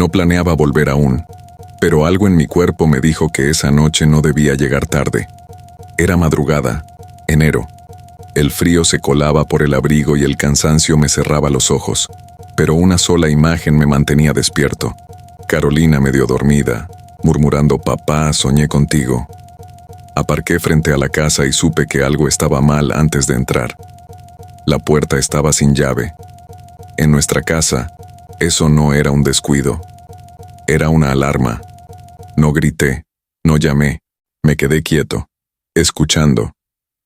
No planeaba volver aún, pero algo en mi cuerpo me dijo que esa noche no debía llegar tarde. Era madrugada, enero. El frío se colaba por el abrigo y el cansancio me cerraba los ojos, pero una sola imagen me mantenía despierto. Carolina medio dormida, murmurando: «Papá, soñé contigo». Aparqué frente a la casa y supe que algo estaba mal antes de entrar. La puerta estaba sin llave. En nuestra casa, eso no era un descuido. Era una alarma. No grité, no llamé, me quedé quieto, escuchando,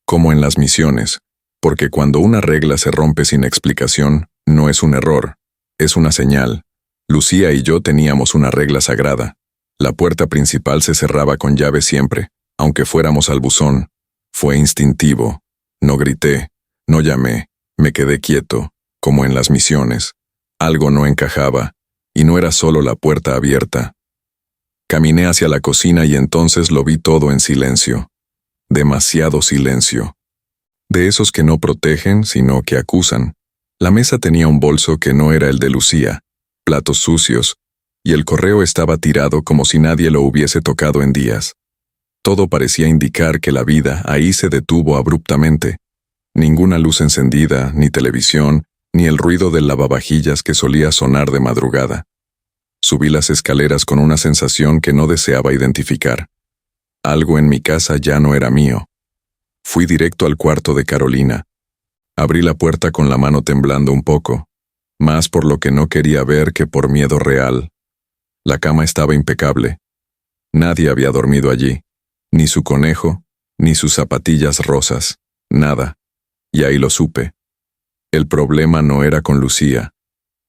como en las misiones, porque cuando una regla se rompe sin explicación, no es un error, es una señal. Lucía y yo teníamos una regla sagrada. La puerta principal se cerraba con llave siempre, aunque fuéramos al buzón. Fue instintivo. No grité, no llamé, me quedé quieto, como en las misiones. Algo no encajaba, y no era solo la puerta abierta. Caminé hacia la cocina y entonces lo vi todo en silencio. Demasiado silencio. De esos que no protegen, sino que acusan. La mesa tenía un bolso que no era el de Lucía, platos sucios, y el correo estaba tirado como si nadie lo hubiese tocado en días. Todo parecía indicar que la vida ahí se detuvo abruptamente. Ninguna luz encendida, ni televisión, ni el ruido del lavavajillas que solía sonar de madrugada. Subí las escaleras con una sensación que no deseaba identificar. Algo en mi casa ya no era mío. Fui directo al cuarto de Carolina. Abrí la puerta con la mano temblando un poco, más por lo que no quería ver que por miedo real. La cama estaba impecable. Nadie había dormido allí, ni su conejo, ni sus zapatillas rosas, nada. Y ahí lo supe. El problema no era con Lucía,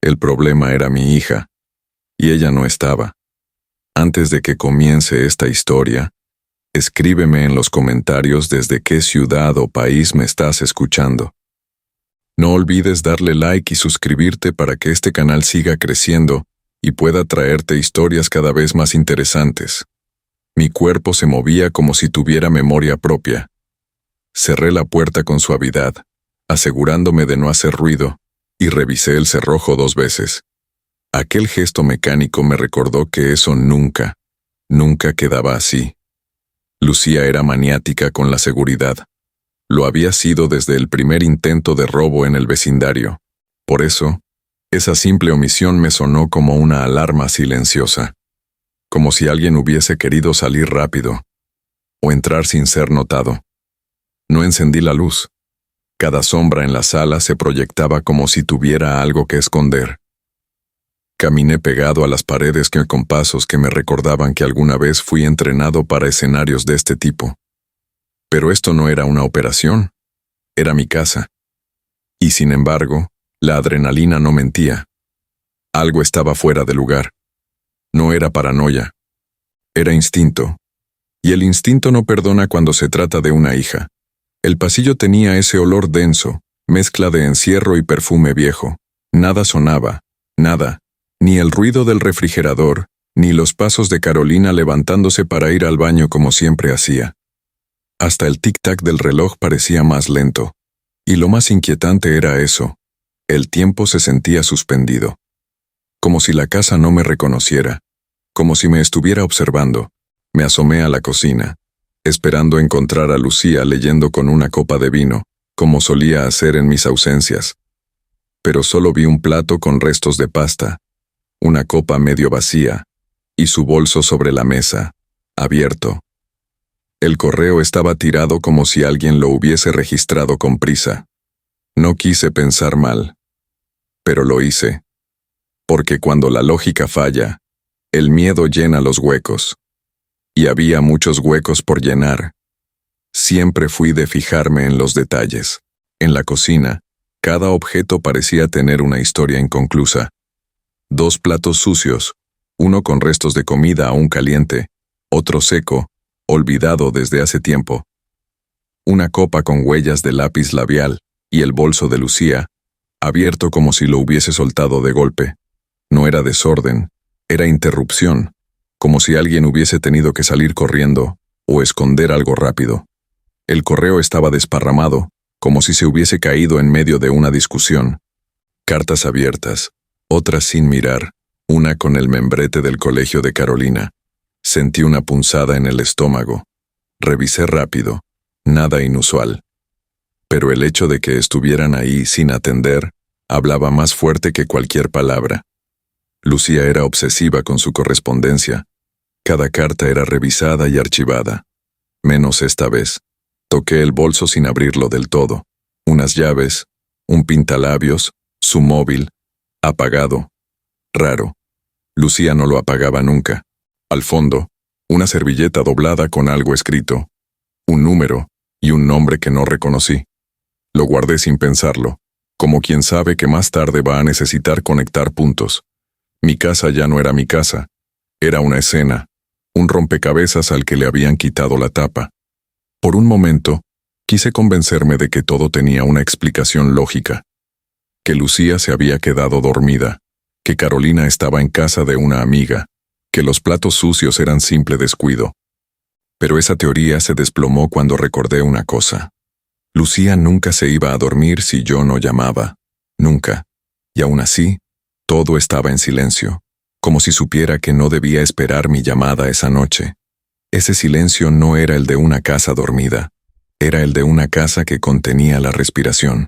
el problema era mi hija, y ella no estaba. Antes de que comience esta historia, escríbeme en los comentarios desde qué ciudad o país me estás escuchando. No olvides darle like y suscribirte para que este canal siga creciendo y pueda traerte historias cada vez más interesantes. Mi cuerpo se movía como si tuviera memoria propia. Cerré la puerta con suavidad, asegurándome de no hacer ruido, y revisé el cerrojo 2 veces. Aquel gesto mecánico me recordó que eso nunca quedaba así. Lucía era maniática con la seguridad. Lo había sido desde el primer intento de robo en el vecindario. Por eso, esa simple omisión me sonó como una alarma silenciosa. Como si alguien hubiese querido salir rápido, o entrar sin ser notado. No encendí la luz. Cada sombra en la sala se proyectaba como si tuviera algo que esconder. Caminé pegado a las paredes con pasos que me recordaban que alguna vez fui entrenado para escenarios de este tipo. Pero esto no era una operación, era mi casa. Y sin embargo, la adrenalina no mentía. Algo estaba fuera de lugar. No era paranoia. Era instinto. Y el instinto no perdona cuando se trata de una hija. El pasillo tenía ese olor denso, mezcla de encierro y perfume viejo. Nada sonaba, nada, ni el ruido del refrigerador, ni los pasos de Carolina levantándose para ir al baño como siempre hacía. Hasta el tic-tac del reloj parecía más lento. Y lo más inquietante era eso. El tiempo se sentía suspendido. Como si la casa no me reconociera. Como si me estuviera observando. Me asomé a la cocina, esperando encontrar a Lucía leyendo con una copa de vino, como solía hacer en mis ausencias. Pero solo vi un plato con restos de pasta, una copa medio vacía, y su bolso sobre la mesa, abierto. El correo estaba tirado como si alguien lo hubiese registrado con prisa. No quise pensar mal, pero lo hice. Porque cuando la lógica falla, el miedo llena los huecos. Y había muchos huecos por llenar. Siempre fui de fijarme en los detalles. En la cocina, cada objeto parecía tener una historia inconclusa. 2 platos sucios, uno con restos de comida aún caliente, otro seco, olvidado desde hace tiempo. Una copa con huellas de lápiz labial, y el bolso de Lucía, abierto como si lo hubiese soltado de golpe. No era desorden, era interrupción. Como si alguien hubiese tenido que salir corriendo o esconder algo rápido. El correo estaba desparramado, como si se hubiese caído en medio de una discusión. Cartas abiertas, otras sin mirar, una con el membrete del colegio de Carolina. Sentí una punzada en el estómago. Revisé rápido, nada inusual. Pero el hecho de que estuvieran ahí sin atender, hablaba más fuerte que cualquier palabra. Lucía era obsesiva con su correspondencia. Cada carta era revisada y archivada. Menos esta vez. Toqué el bolso sin abrirlo del todo. Unas llaves, un pintalabios, su móvil, apagado. Raro. Lucía no lo apagaba nunca. Al fondo, una servilleta doblada con algo escrito. Un número y un nombre que no reconocí. Lo guardé sin pensarlo, como quien sabe que más tarde va a necesitar conectar puntos. Mi casa ya no era mi casa. Era una escena, un rompecabezas al que le habían quitado la tapa. Por un momento, quise convencerme de que todo tenía una explicación lógica. Que Lucía se había quedado dormida, que Carolina estaba en casa de una amiga, que los platos sucios eran simple descuido. Pero esa teoría se desplomó cuando recordé una cosa. Lucía nunca se iba a dormir si yo no llamaba. Nunca. Y aún así, todo estaba en silencio, como si supiera que no debía esperar mi llamada esa noche. Ese silencio no era el de una casa dormida, era el de una casa que contenía la respiración.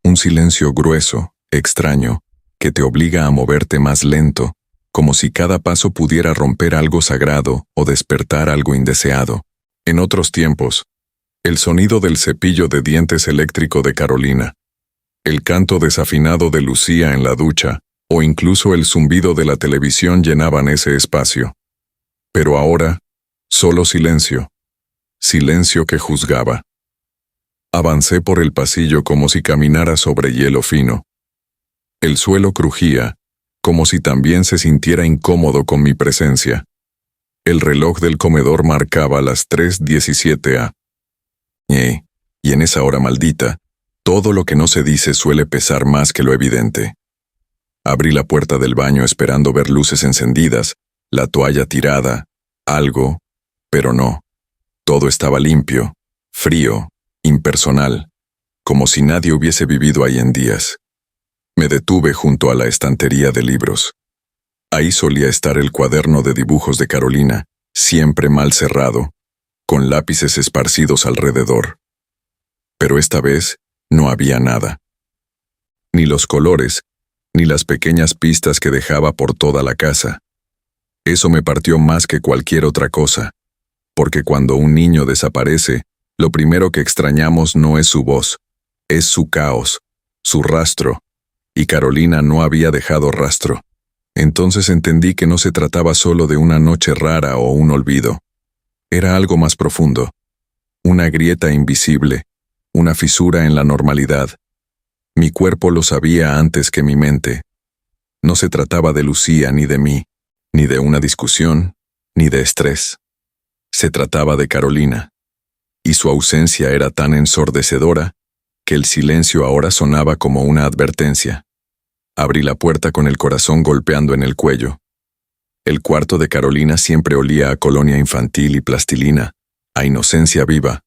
Un silencio grueso, extraño, que te obliga a moverte más lento, como si cada paso pudiera romper algo sagrado o despertar algo indeseado. En otros tiempos, el sonido del cepillo de dientes eléctrico de Carolina, el canto desafinado de Lucía en la ducha, o incluso el zumbido de la televisión llenaban ese espacio. Pero ahora, solo silencio. Silencio que juzgaba. Avancé por el pasillo como si caminara sobre hielo fino. El suelo crujía, como si también se sintiera incómodo con mi presencia. El reloj del comedor marcaba las 3:17 a. Y en esa hora maldita, todo lo que no se dice suele pesar más que lo evidente. Abrí la puerta del baño esperando ver luces encendidas, la toalla tirada, algo, pero no. Todo estaba limpio, frío, impersonal, como si nadie hubiese vivido ahí en días. Me detuve junto a la estantería de libros. Ahí solía estar el cuaderno de dibujos de Carolina, siempre mal cerrado, con lápices esparcidos alrededor. Pero esta vez no había nada. Ni los colores, ni las pequeñas pistas que dejaba por toda la casa. Eso me partió más que cualquier otra cosa, porque cuando un niño desaparece, lo primero que extrañamos no es su voz, es su caos, su rastro, y Carolina no había dejado rastro. Entonces entendí que no se trataba solo de una noche rara o un olvido. Era algo más profundo, una grieta invisible, una fisura en la normalidad. Mi cuerpo lo sabía antes que mi mente. No se trataba de Lucía ni de mí, ni de una discusión, ni de estrés. Se trataba de Carolina. Y su ausencia era tan ensordecedora que el silencio ahora sonaba como una advertencia. Abrí la puerta con el corazón golpeando en el cuello. El cuarto de Carolina siempre olía a colonia infantil y plastilina, a inocencia viva.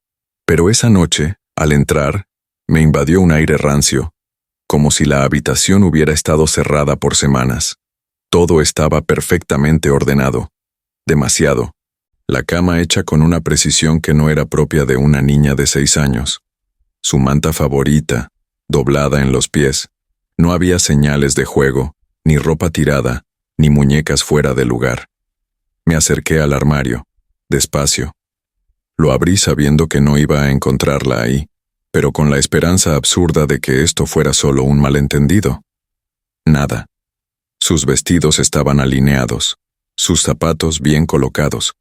Pero esa noche, al entrar, me invadió un aire rancio, como si la habitación hubiera estado cerrada por semanas. Todo estaba perfectamente ordenado. Demasiado. La cama hecha con una precisión que no era propia de una niña de 6 años. Su manta favorita, doblada en los pies. No había señales de juego, ni ropa tirada, ni muñecas fuera de lugar. Me acerqué al armario, despacio. Lo abrí sabiendo que no iba a encontrarla ahí, pero con la esperanza absurda de que esto fuera solo un malentendido. Nada. Sus vestidos estaban alineados, sus zapatos bien colocados,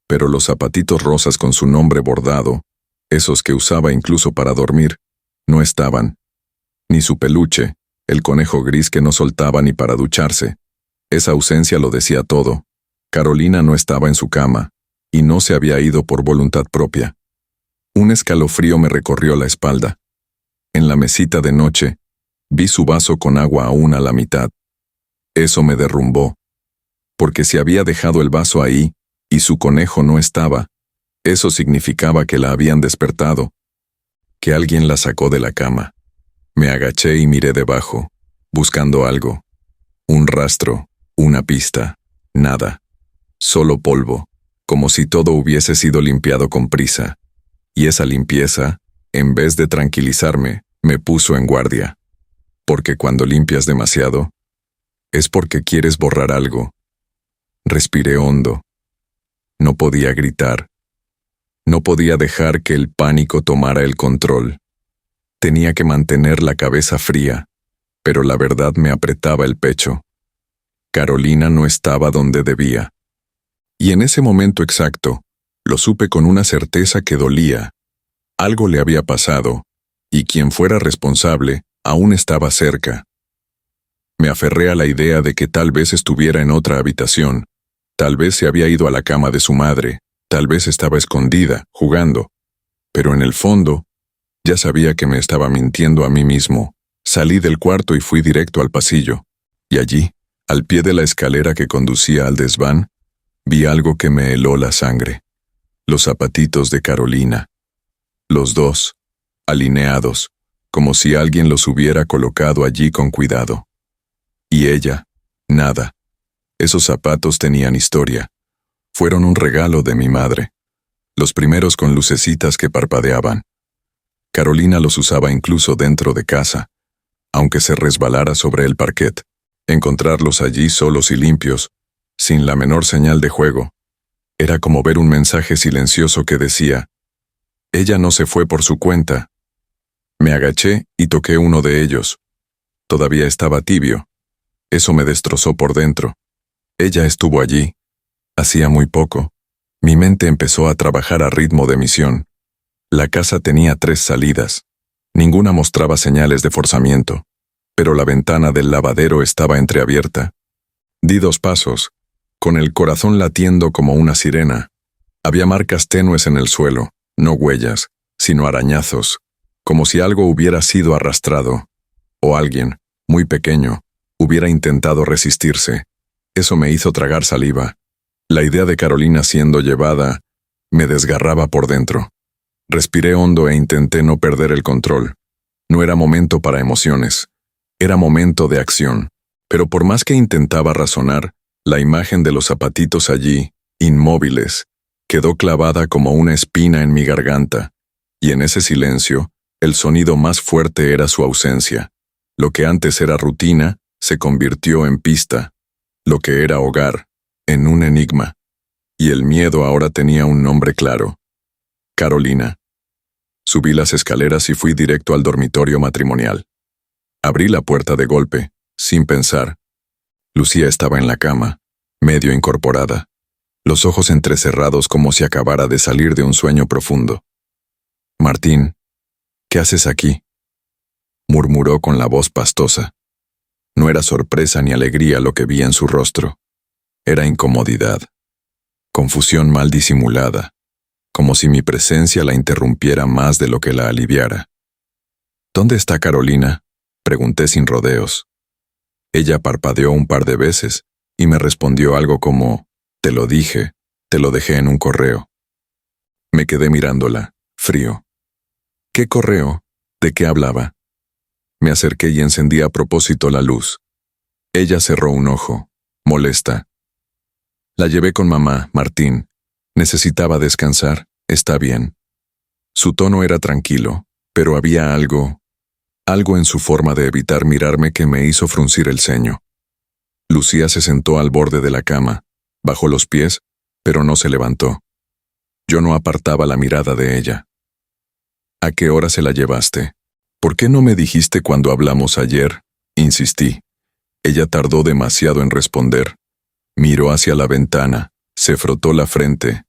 pero los zapatitos rosas con su nombre bordado, esos que usaba incluso para dormir, no estaban. Ni su peluche, el conejo gris que no soltaba ni para ducharse. Esa ausencia lo decía todo. Carolina no estaba en su cama, y no se había ido por voluntad propia. Un escalofrío me recorrió la espalda. En la mesita de noche, vi su vaso con agua aún a la mitad. Eso me derrumbó. Porque si había dejado el vaso ahí, y su conejo no estaba, eso significaba que la habían despertado, que alguien la sacó de la cama. Me agaché y miré debajo, buscando algo. Un rastro, Una pista. Nada. Solo polvo, como si todo hubiese sido limpiado con prisa. Y esa limpieza, en vez de tranquilizarme, me puso en guardia. Porque cuando limpias demasiado, es porque quieres borrar algo. Respiré hondo. No podía gritar. No podía dejar que el pánico tomara el control. Tenía que mantener la cabeza fría, pero la verdad me apretaba el pecho. Carolina no estaba donde debía. Y en ese momento exacto, lo supe con una certeza que dolía. Algo le había pasado, y quien fuera responsable aún estaba cerca. Me aferré a la idea de que tal vez estuviera en otra habitación, tal vez se había ido a la cama de su madre, tal vez estaba escondida, jugando. Pero en el fondo, ya sabía que me estaba mintiendo a mí mismo. Salí del cuarto y fui directo al pasillo. Y allí, al pie de la escalera que conducía al desván, vi algo que me heló la sangre. Los zapatitos de Carolina. Los dos, alineados, como si alguien los hubiera colocado allí con cuidado. Y ella, nada. Esos zapatos tenían historia. Fueron un regalo de mi madre. Los primeros con lucecitas que parpadeaban. Carolina los usaba incluso dentro de casa, aunque se resbalara sobre el parquet. Encontrarlos allí solos y limpios, sin la menor señal de juego, era como ver un mensaje silencioso que decía: ella no se fue por su cuenta. Me agaché y toqué uno de ellos. Todavía estaba tibio. Eso me destrozó por dentro. Ella estuvo allí. Hacía muy poco. Mi mente empezó a trabajar a ritmo de misión. La casa tenía 3 salidas. Ninguna mostraba señales de forzamiento, pero la ventana del lavadero estaba entreabierta. Di 2 pasos, con el corazón latiendo como una sirena. Había marcas tenues en el suelo, no huellas, sino arañazos, como si algo hubiera sido arrastrado, o alguien, muy pequeño, hubiera intentado resistirse. Eso me hizo tragar saliva. La idea de Carolina siendo llevada me desgarraba por dentro. Respiré hondo e intenté no perder el control. No era momento para emociones. Era momento de acción. Pero por más que intentaba razonar, la imagen de los zapatitos allí, inmóviles, quedó clavada como una espina en mi garganta. Y en ese silencio, el sonido más fuerte era su ausencia. Lo que antes era rutina, se convirtió en pista. Lo que era hogar, en un enigma. Y el miedo ahora tenía un nombre claro. Carolina. Subí las escaleras y fui directo al dormitorio matrimonial. Abrí la puerta de golpe, sin pensar. Lucía estaba en la cama, medio incorporada, los ojos entrecerrados como si acabara de salir de un sueño profundo. «Martín, ¿qué haces aquí?», murmuró con la voz pastosa. No era sorpresa ni alegría lo que vi en su rostro. Era incomodidad, confusión mal disimulada, como si mi presencia la interrumpiera más de lo que la aliviara. «¿Dónde está Carolina?», pregunté sin rodeos. Ella parpadeó un par de veces y me respondió algo como: «Te lo dije, te lo dejé en un correo». Me quedé mirándola, frío. «¿Qué correo? ¿De qué hablaba?». Me acerqué y encendí a propósito la luz. Ella cerró un ojo, molesta. «La llevé con mamá, Martín. Necesitaba descansar, está bien». Su tono era tranquilo, pero había algo en su forma de evitar mirarme que me hizo fruncir el ceño. Lucía se sentó al borde de la cama, bajó los pies, pero no se levantó. Yo no apartaba la mirada de ella. «¿A qué hora se la llevaste? ¿Por qué no me dijiste cuando hablamos ayer?», insistí. Ella tardó demasiado en responder. Miró hacia la ventana, se frotó la frente.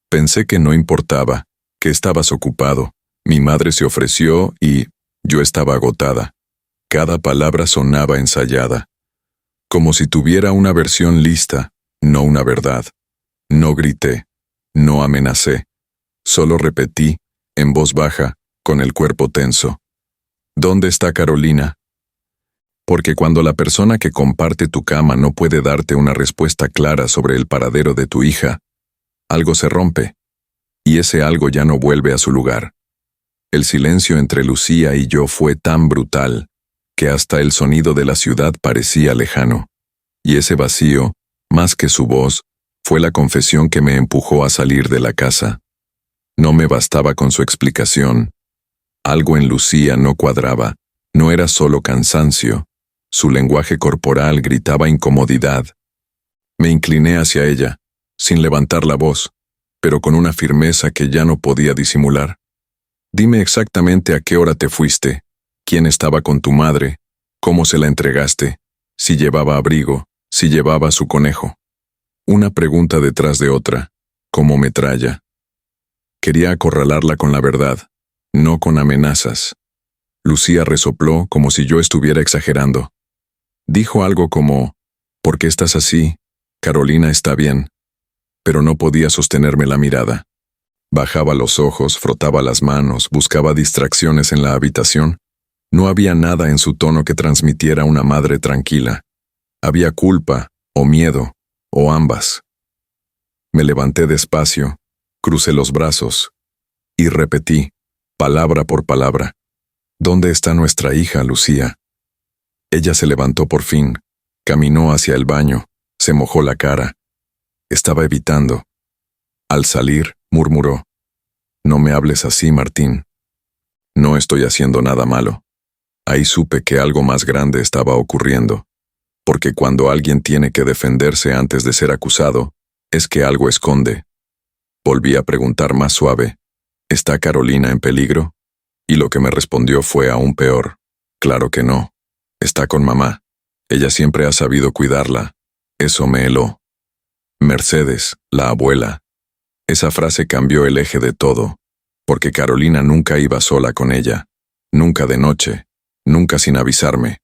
Pensé que no importaba, que estabas ocupado. Mi madre se ofreció y yo estaba agotada. Cada palabra sonaba ensayada, como si tuviera una versión lista, no una verdad. No grité, no amenacé, solo repetí, en voz baja, con el cuerpo tenso: «¿Dónde está Carolina?». Porque cuando la persona que comparte tu cama no puede darte una respuesta clara sobre el paradero de tu hija, algo se rompe, y ese algo ya no vuelve a su lugar. El silencio entre Lucía y yo fue tan brutal que hasta el sonido de la ciudad parecía lejano. Y ese vacío, más que su voz, fue la confesión que me empujó a salir de la casa. No me bastaba con su explicación. Algo en Lucía no cuadraba, no era solo cansancio. Su lenguaje corporal gritaba incomodidad. Me incliné hacia ella, sin levantar la voz, pero con una firmeza que ya no podía disimular. Dime exactamente a qué hora te fuiste, quién estaba con tu madre, cómo se la entregaste, si llevaba abrigo, si llevaba su conejo. Una pregunta detrás de otra, como metralla. Quería acorralarla con la verdad, no con amenazas. Lucía resopló como si yo estuviera exagerando. Dijo algo como, ¿por qué estás así? Carolina está bien. Pero no podía sostenerme la mirada. Bajaba los ojos, frotaba las manos, buscaba distracciones en la habitación. No había nada en su tono que transmitiera una madre tranquila. Había culpa, o miedo, o ambas. Me levanté despacio, crucé los brazos, y repetí, palabra por palabra, ¿dónde está nuestra hija, Lucía? Ella se levantó por fin, caminó hacia el baño, se mojó la cara. Estaba evitando. Al salir, murmuró, no me hables así, Martín. No estoy haciendo nada malo. Ahí supe que algo más grande estaba ocurriendo, porque cuando alguien tiene que defenderse antes de ser acusado, es que algo esconde. Volví a preguntar más suave, ¿está Carolina en peligro? Y lo que me respondió fue aún peor. Claro que no. Está con mamá. Ella siempre ha sabido cuidarla. Eso me heló. Mercedes, la abuela. Esa frase cambió el eje de todo, porque Carolina nunca iba sola con ella. Nunca de noche. Nunca sin avisarme.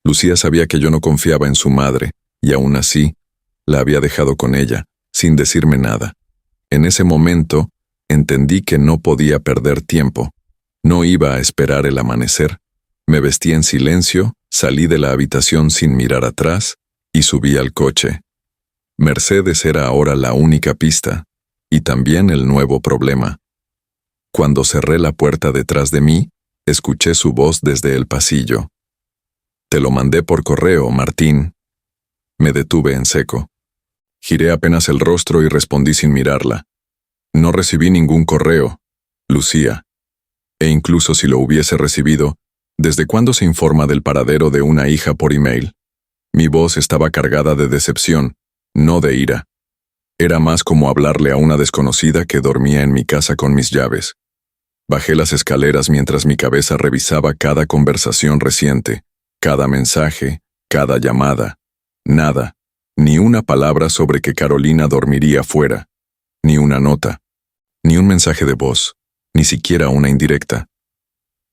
Lucía sabía que yo no confiaba en su madre, y aún así, la había dejado con ella, sin decirme nada. En ese momento, entendí que no podía perder tiempo. No iba a esperar el amanecer. Me vestí en silencio, salí de la habitación sin mirar atrás, y subí al coche. Mercedes era ahora la única pista, y también el nuevo problema. Cuando cerré la puerta detrás de mí, escuché su voz desde el pasillo. Te lo mandé por correo, Martín. Me detuve en seco. Giré apenas el rostro y respondí sin mirarla. No recibí ningún correo, Lucía. E incluso si lo hubiese recibido, ¿desde cuándo se informa del paradero de una hija por email? Mi voz estaba cargada de decepción, no de ira. Era más como hablarle a una desconocida que dormía en mi casa con mis llaves. Bajé las escaleras mientras mi cabeza revisaba cada conversación reciente, cada mensaje, cada llamada. Nada, ni una palabra sobre que Carolina dormiría fuera, ni una nota, ni un mensaje de voz, ni siquiera una indirecta.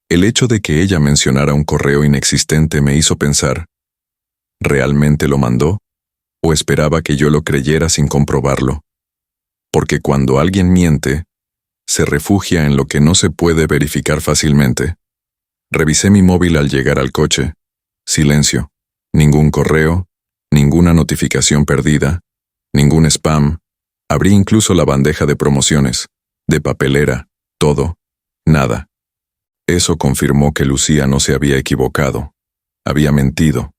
El hecho de que ella mencionara un correo inexistente me hizo pensar, ¿realmente lo mandó? ¿O esperaba que yo lo creyera sin comprobarlo? Porque cuando alguien miente, se refugia en lo que no se puede verificar fácilmente. Revisé mi móvil al llegar al coche. Silencio. Ningún correo, ninguna notificación perdida, ningún spam. Abrí incluso la bandeja de promociones, de papelera, todo, nada. Eso confirmó que Lucía no se había equivocado. Había mentido.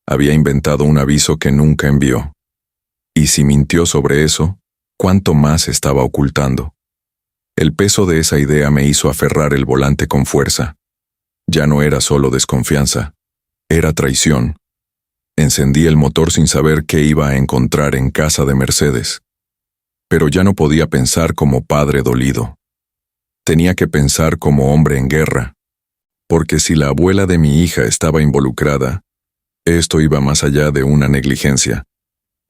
Había inventado un aviso que nunca envió. Y si mintió sobre eso, ¿cuánto más estaba ocultando? El peso de esa idea me hizo aferrar el volante con fuerza. Ya no era solo desconfianza, era traición. Encendí el motor sin saber qué iba a encontrar en casa de Mercedes. Pero ya no podía pensar como padre dolido. Tenía que pensar como hombre en guerra. Porque si la abuela de mi hija estaba involucrada, esto iba más allá de una negligencia.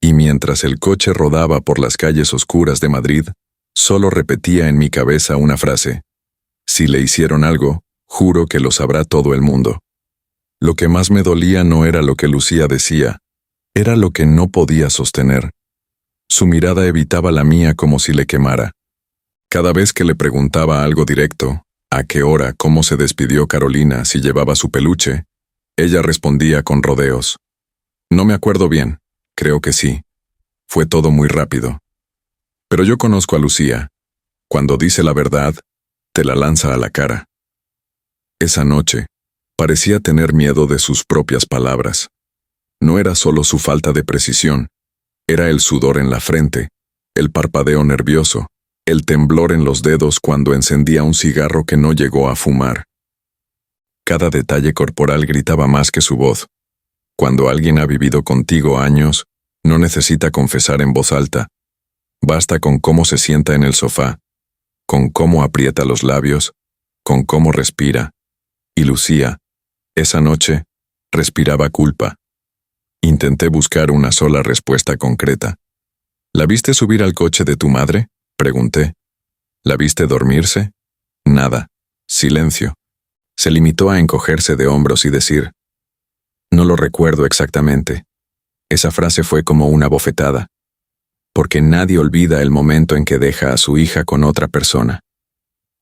Y mientras el coche rodaba por las calles oscuras de Madrid, solo repetía en mi cabeza una frase. Si le hicieron algo, juro que lo sabrá todo el mundo. Lo que más me dolía no era lo que Lucía decía, era lo que no podía sostener. Su mirada evitaba la mía como si le quemara. Cada vez que le preguntaba algo directo, a qué hora, cómo se despidió Carolina, si llevaba su peluche, ella respondía con rodeos. No me acuerdo bien, creo que sí. Fue todo muy rápido. Pero yo conozco a Lucía. Cuando dice la verdad, te la lanza a la cara. Esa noche, parecía tener miedo de sus propias palabras. No era solo su falta de precisión, era el sudor en la frente, el parpadeo nervioso, el temblor en los dedos cuando encendía un cigarro que no llegó a fumar. Cada detalle corporal gritaba más que su voz. Cuando alguien ha vivido contigo años, no necesita confesar en voz alta. Basta con cómo se sienta en el sofá, con cómo aprieta los labios, con cómo respira. Y Lucía, esa noche, respiraba culpa. Intenté buscar una sola respuesta concreta. ¿La viste subir al coche de tu madre?, pregunté. ¿La viste dormirse? Nada. Silencio. Se limitó a encogerse de hombros y decir: no lo recuerdo exactamente. Esa frase fue como una bofetada. Porque nadie olvida el momento en que deja a su hija con otra persona.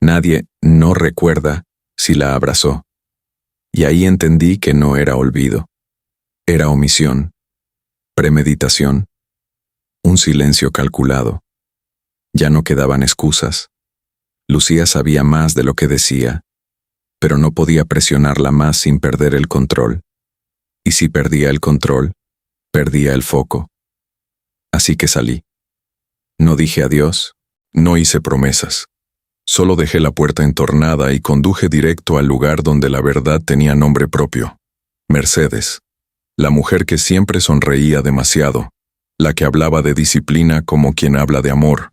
Nadie no recuerda si la abrazó. Y ahí entendí que no era olvido. Era omisión, premeditación, un silencio calculado. Ya no quedaban excusas. Lucía sabía más de lo que decía, pero no podía presionarla más sin perder el control. Y si perdía el control, perdía el foco. Así que salí. No dije adiós, no hice promesas. Solo dejé la puerta entornada y conduje directo al lugar donde la verdad tenía nombre propio. Mercedes, la mujer que siempre sonreía demasiado, la que hablaba de disciplina como quien habla de amor,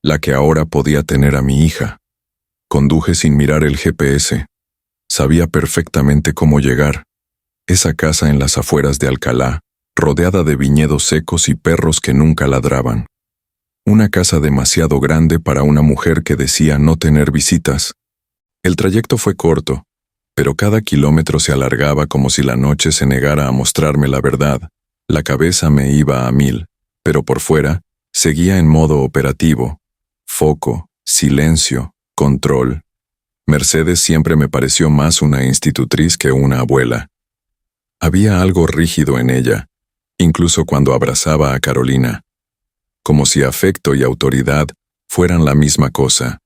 la que ahora podía tener a mi hija. Conduje sin mirar el GPS. Sabía perfectamente cómo llegar. Esa casa en las afueras de Alcalá, rodeada de viñedos secos y perros que nunca ladraban. Una casa demasiado grande para una mujer que decía no tener visitas. El trayecto fue corto, pero cada kilómetro se alargaba como si la noche se negara a mostrarme la verdad. La cabeza me iba a 1000, pero por fuera seguía en modo operativo. Foco, silencio, control. Mercedes siempre me pareció más una institutriz que una abuela. Había algo rígido en ella, incluso cuando abrazaba a Carolina, como si afecto y autoridad fueran la misma cosa.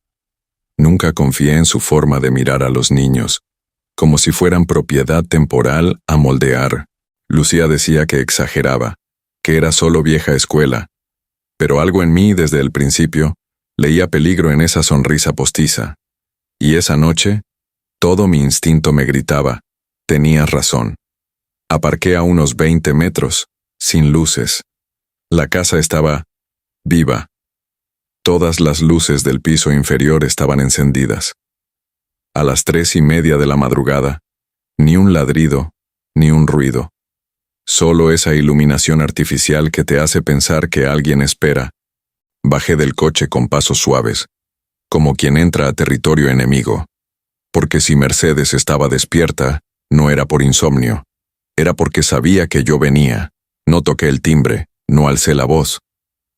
Nunca confié en su forma de mirar a los niños, como si fueran propiedad temporal a moldear. Lucía decía que exageraba, que era solo vieja escuela, pero algo en mí desde el principio leía peligro en esa sonrisa postiza. Y esa noche, todo mi instinto me gritaba: tenías razón. Aparqué a unos 20 metros, sin luces. La casa estaba viva. Todas las luces del piso inferior estaban encendidas. A las 3:30 de la madrugada, ni un ladrido, ni un ruido. Solo esa iluminación artificial que te hace pensar que alguien espera. Bajé del coche con pasos suaves, como quien entra a territorio enemigo. Porque si Mercedes estaba despierta, no era por insomnio. Era porque sabía que yo venía. No toqué el timbre, no alcé la voz.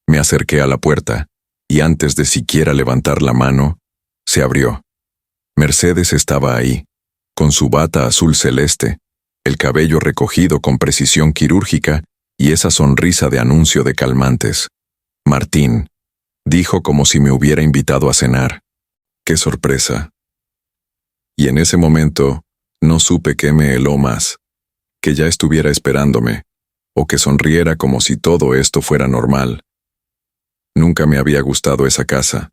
Me acerqué a la puerta, y antes de siquiera levantar la mano, se abrió. Mercedes estaba ahí, con su bata azul celeste, el cabello recogido con precisión quirúrgica y esa sonrisa de anuncio de calmantes. Martín, dijo como si me hubiera invitado a cenar. ¡Qué sorpresa! Y en ese momento, no supe qué me heló más, que ya estuviera esperándome, o que sonriera como si todo esto fuera normal. Nunca me había gustado esa casa,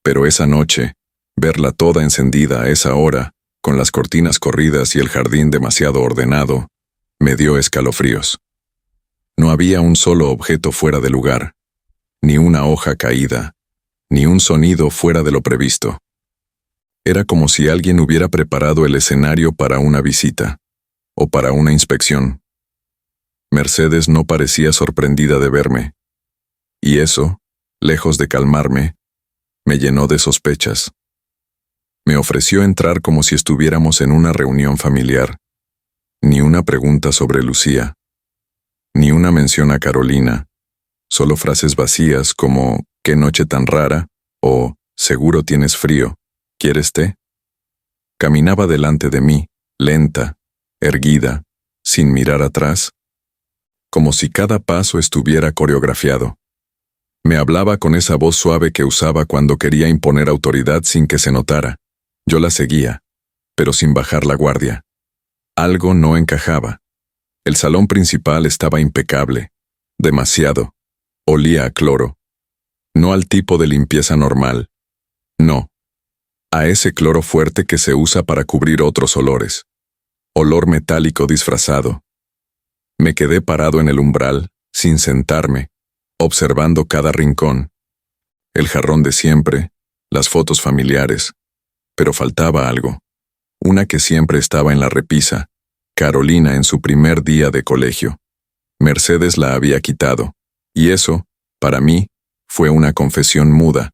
pero esa noche, verla toda encendida a esa hora, con las cortinas corridas y el jardín demasiado ordenado, me dio escalofríos. No había un solo objeto fuera de lugar, ni una hoja caída, ni un sonido fuera de lo previsto. Era como si alguien hubiera preparado el escenario para una visita, o para una inspección. Mercedes no parecía sorprendida de verme, y eso, lejos de calmarme, me llenó de sospechas. Me ofreció entrar como si estuviéramos en una reunión familiar. Ni una pregunta sobre Lucía, ni una mención a Carolina, solo frases vacías como «qué noche tan rara» o «seguro tienes frío, ¿quieres té?». Caminaba delante de mí, lenta, erguida, sin mirar atrás, como si cada paso estuviera coreografiado. Me hablaba con esa voz suave que usaba cuando quería imponer autoridad sin que se notara. Yo la seguía, pero sin bajar la guardia. Algo no encajaba. El salón principal estaba impecable, demasiado. Olía a cloro. No al tipo de limpieza normal. No. A ese cloro fuerte que se usa para cubrir otros olores. Olor metálico disfrazado. Me quedé parado en el umbral, sin sentarme, observando cada rincón. El jarrón de siempre, las fotos familiares. Pero faltaba algo. Una que siempre estaba en la repisa. Carolina en su primer día de colegio. Mercedes la había quitado. Y eso, para mí, fue una confesión muda.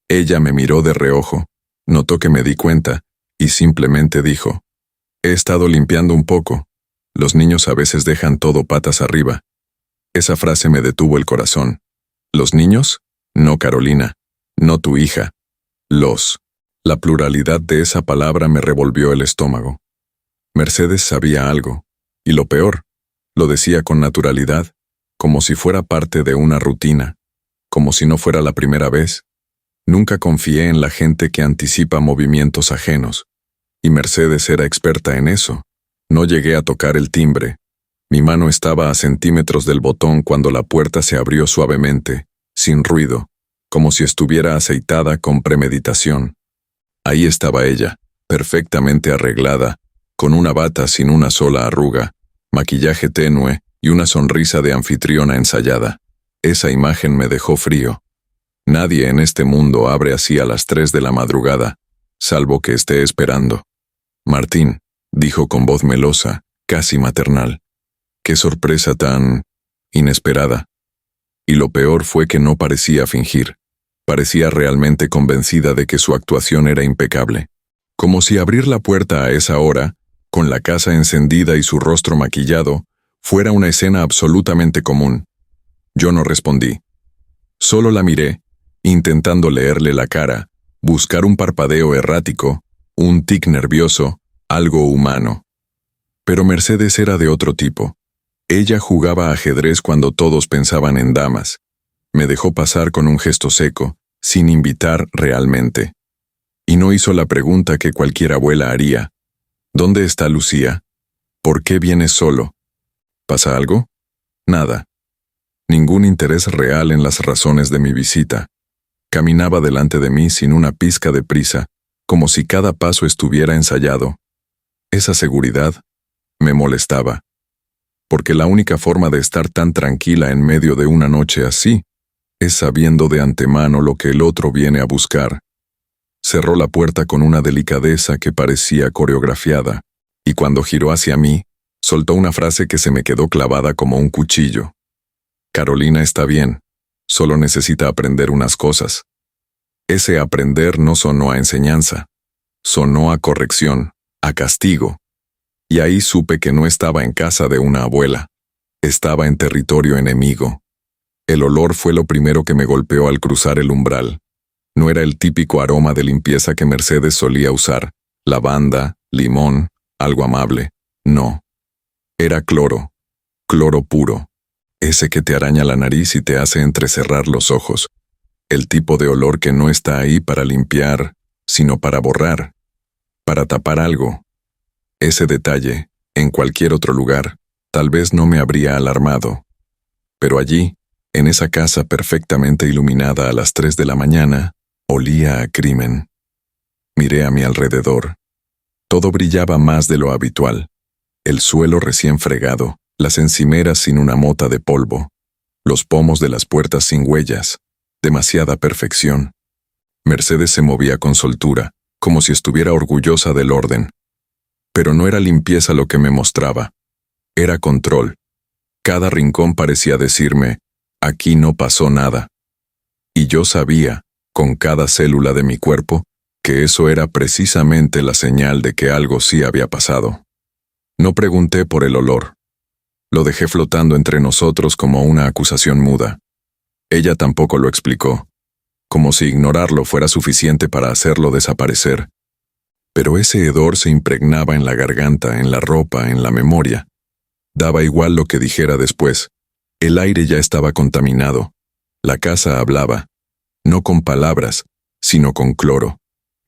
Ella me miró de reojo, notó que me di cuenta, y simplemente dijo: «He estado limpiando un poco. Los niños a veces dejan todo patas arriba». Esa frase me detuvo el corazón. ¿Los niños? No, Carolina. No tu hija. Los. La pluralidad de esa palabra me revolvió el estómago. Mercedes sabía algo, y lo peor, lo decía con naturalidad, como si fuera parte de una rutina, como si no fuera la primera vez. Nunca confié en la gente que anticipa movimientos ajenos, y Mercedes era experta en eso. No llegué a tocar el timbre. Mi mano estaba a centímetros del botón cuando la puerta se abrió suavemente, sin ruido, como si estuviera aceitada con premeditación. Ahí estaba ella, perfectamente arreglada, con una bata sin una sola arruga, maquillaje tenue y una sonrisa de anfitriona ensayada. Esa imagen me dejó frío. Nadie en este mundo abre así a las 3 de la madrugada, salvo que esté esperando. «Martín», dijo con voz melosa, casi maternal. «Qué sorpresa tan inesperada». Y lo peor fue que no parecía fingir. Parecía realmente convencida de que su actuación era impecable. Como si abrir la puerta a esa hora, con la casa encendida y su rostro maquillado, fuera una escena absolutamente común. Yo no respondí. Solo la miré, intentando leerle la cara, buscar un parpadeo errático, un tic nervioso, algo humano. Pero Mercedes era de otro tipo. Ella jugaba ajedrez cuando todos pensaban en damas. Me dejó pasar con un gesto seco, sin invitar realmente. Y no hizo la pregunta que cualquier abuela haría. ¿Dónde está Lucía? ¿Por qué vienes solo? ¿Pasa algo? Nada. Ningún interés real en las razones de mi visita. Caminaba delante de mí sin una pizca de prisa, como si cada paso estuviera ensayado. Esa seguridad me molestaba. Porque la única forma de estar tan tranquila en medio de una noche así es sabiendo de antemano lo que el otro viene a buscar. Cerró la puerta con una delicadeza que parecía coreografiada, y cuando giró hacia mí, soltó una frase que se me quedó clavada como un cuchillo. «Carolina está bien, solo necesita aprender unas cosas». Ese aprender no sonó a enseñanza, sonó a corrección, a castigo. Y ahí supe que no estaba en casa de una abuela, estaba en territorio enemigo. El olor fue lo primero que me golpeó al cruzar el umbral. No era el típico aroma de limpieza que Mercedes solía usar, lavanda, limón, algo amable. No. Era cloro. Cloro puro. Ese que te araña la nariz y te hace entrecerrar los ojos. El tipo de olor que no está ahí para limpiar, sino para borrar. Para tapar algo. Ese detalle, en cualquier otro lugar, tal vez no me habría alarmado. Pero allí, en esa casa perfectamente iluminada a las 3 de la mañana, olía a crimen. Miré a mi alrededor. Todo brillaba más de lo habitual. El suelo recién fregado, las encimeras sin una mota de polvo, los pomos de las puertas sin huellas, demasiada perfección. Mercedes se movía con soltura, como si estuviera orgullosa del orden. Pero no era limpieza lo que me mostraba. Era control. Cada rincón parecía decirme, aquí no pasó nada. Y yo sabía, con cada célula de mi cuerpo, que eso era precisamente la señal de que algo sí había pasado. No pregunté por el olor. Lo dejé flotando entre nosotros como una acusación muda. Ella tampoco lo explicó, como si ignorarlo fuera suficiente para hacerlo desaparecer. Pero ese hedor se impregnaba en la garganta, en la ropa, en la memoria. Daba igual lo que dijera después. El aire ya estaba contaminado. La casa hablaba, no con palabras, sino con cloro.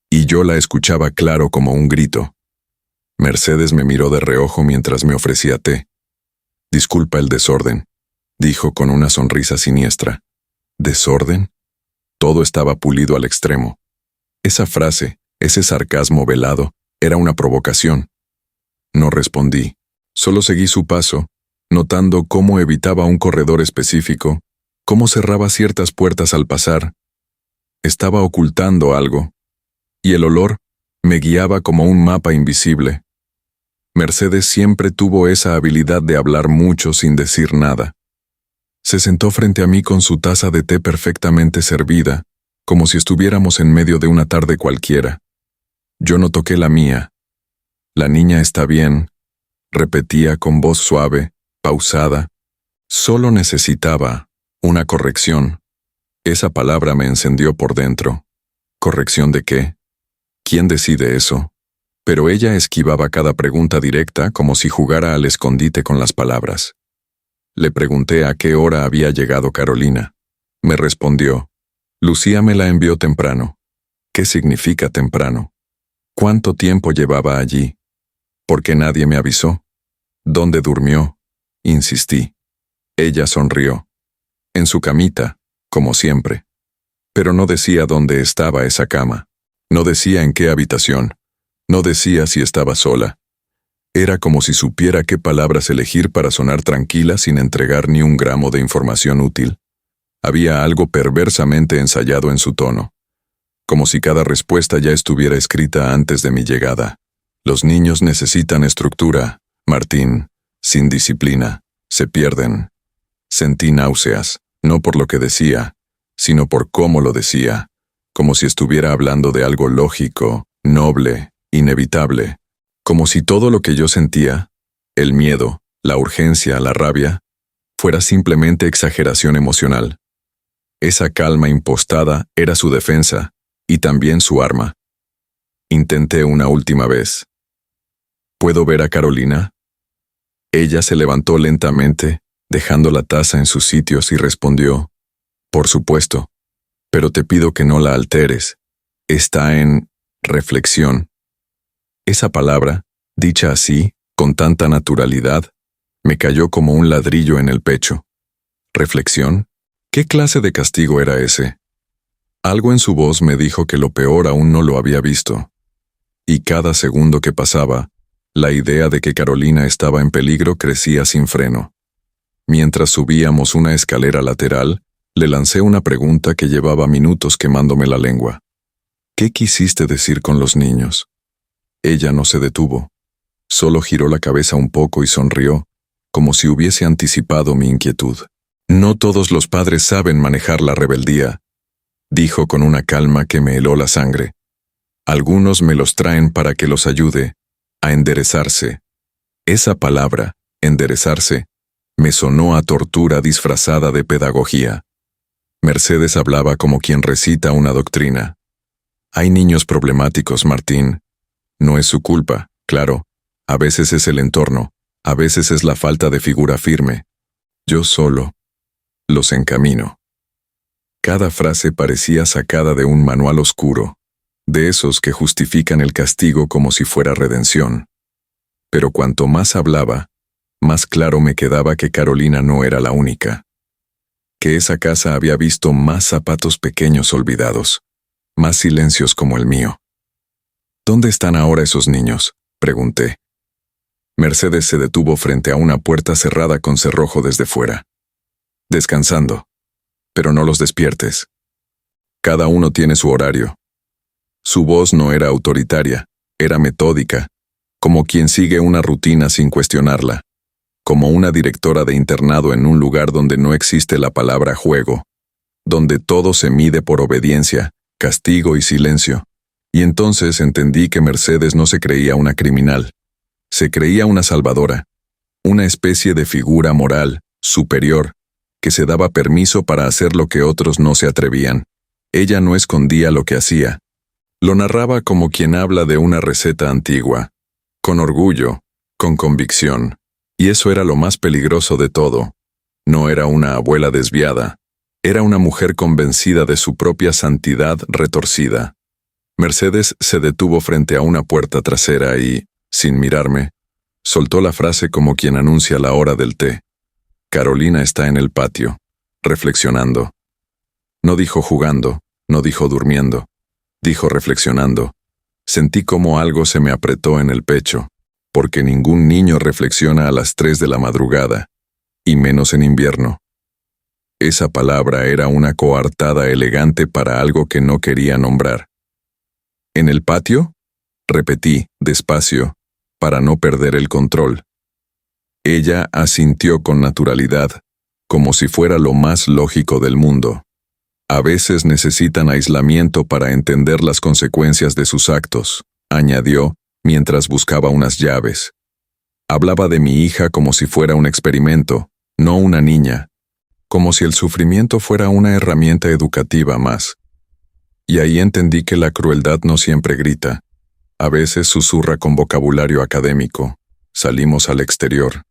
Y yo la escuchaba claro como un grito. Mercedes me miró de reojo mientras me ofrecía té. Disculpa el desorden, dijo con una sonrisa siniestra. ¿Desorden? Todo estaba pulido al extremo. Esa frase, ese sarcasmo velado, era una provocación. No respondí. Solo seguí su paso, notando cómo evitaba un corredor específico, cómo cerraba ciertas puertas al pasar. Estaba ocultando algo, y el olor me guiaba como un mapa invisible. Mercedes siempre tuvo esa habilidad de hablar mucho sin decir nada. Se sentó frente a mí con su taza de té perfectamente servida, como si estuviéramos en medio de una tarde cualquiera. Yo no toqué la mía. La niña está bien, repetía con voz suave, pausada. Solo necesitaba una corrección. Esa palabra me encendió por dentro. ¿Corrección de qué? ¿Quién decide eso? Pero ella esquivaba cada pregunta directa como si jugara al escondite con las palabras. Le pregunté a qué hora había llegado Carolina. Me respondió: Lucía me la envió temprano. ¿Qué significa temprano? ¿Cuánto tiempo llevaba allí? ¿Por qué nadie me avisó? ¿Dónde durmió? Insistí. Ella sonrió. En su camita, como siempre. Pero no decía dónde estaba esa cama. No decía en qué habitación. No decía si estaba sola. Era como si supiera qué palabras elegir para sonar tranquila sin entregar ni un gramo de información útil. Había algo perversamente ensayado en su tono. Como si cada respuesta ya estuviera escrita antes de mi llegada. Los niños necesitan estructura, Martín. Sin disciplina, se pierden. Sentí náuseas, no por lo que decía, sino por cómo lo decía, como si estuviera hablando de algo lógico, noble, inevitable, como si todo lo que yo sentía, el miedo, la urgencia, la rabia, fuera simplemente exageración emocional. Esa calma impostada era su defensa, y también su arma. Intenté una última vez. ¿Puedo ver a Carolina? Ella se levantó lentamente, dejando la taza en sus sitios y respondió: Por supuesto, pero te pido que no la alteres. Está en reflexión. Esa palabra, dicha así, con tanta naturalidad, me cayó como un ladrillo en el pecho. ¿Reflexión? ¿Qué clase de castigo era ese? Algo en su voz me dijo que lo peor aún no lo había visto. Y cada segundo que pasaba, la idea de que Carolina estaba en peligro crecía sin freno. Mientras subíamos una escalera lateral, le lancé una pregunta que llevaba minutos quemándome la lengua. ¿Qué quisiste decir con los niños? Ella no se detuvo. Solo giró la cabeza un poco y sonrió, como si hubiese anticipado mi inquietud. No todos los padres saben manejar la rebeldía, dijo con una calma que me heló la sangre. Algunos me los traen para que los ayude a enderezarse. Esa palabra, enderezarse, me sonó a tortura disfrazada de pedagogía. Mercedes hablaba como quien recita una doctrina. Hay niños problemáticos, Martín. No es su culpa, claro. A veces es el entorno, a veces es la falta de figura firme. Yo solo los encamino. Cada frase parecía sacada de un manual oscuro, de esos que justifican el castigo como si fuera redención. Pero cuanto más hablaba, más claro me quedaba que Carolina no era la única. Que esa casa había visto más zapatos pequeños olvidados, más silencios como el mío. ¿Dónde están ahora esos niños?, pregunté. Mercedes se detuvo frente a una puerta cerrada con cerrojo desde fuera. Descansando. Pero no los despiertes. Cada uno tiene su horario. Su voz no era autoritaria, era metódica, como quien sigue una rutina sin cuestionarla, como una directora de internado en un lugar donde no existe la palabra juego, donde todo se mide por obediencia, castigo y silencio. Y entonces entendí que Mercedes no se creía una criminal, se creía una salvadora, una especie de figura moral, superior, que se daba permiso para hacer lo que otros no se atrevían. Ella no escondía lo que hacía. Lo narraba como quien habla de una receta antigua, con orgullo, con convicción. Y eso era lo más peligroso de todo. No era una abuela desviada, era una mujer convencida de su propia santidad retorcida. Mercedes se detuvo frente a una puerta trasera y, sin mirarme, Soltó la frase como quien anuncia la hora del té. Carolina está en el patio, reflexionando. No dijo jugando, no dijo durmiendo, dijo reflexionando. Sentí como algo se me apretó en el pecho, porque ningún niño reflexiona a las 3 de la madrugada, y menos en invierno. Esa palabra era una coartada elegante para algo que no quería nombrar. ¿En el patio? Repetí, despacio, para no perder el control. Ella asintió con naturalidad, como si fuera lo más lógico del mundo. A veces necesitan aislamiento para entender las consecuencias de sus actos, añadió, mientras buscaba unas llaves. Hablaba de mi hija como si fuera un experimento, no una niña, como si el sufrimiento fuera una herramienta educativa más. Y ahí entendí que la crueldad no siempre grita. A veces susurra con vocabulario académico. Salimos al exterior.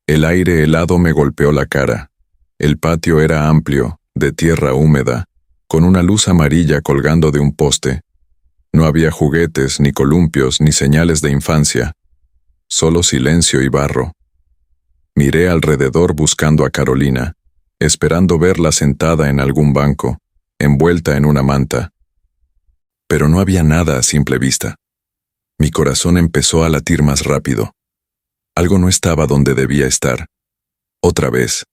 El aire helado me golpeó la cara. El patio era amplio, de tierra húmeda, con una luz amarilla colgando de un poste. No había juguetes, ni columpios, ni señales de infancia. Solo silencio y barro. Miré alrededor buscando a Carolina, esperando verla sentada en algún banco, envuelta en una manta. Pero no había nada a simple vista. Mi corazón empezó a latir más rápido. Algo no estaba donde debía estar. Otra vez.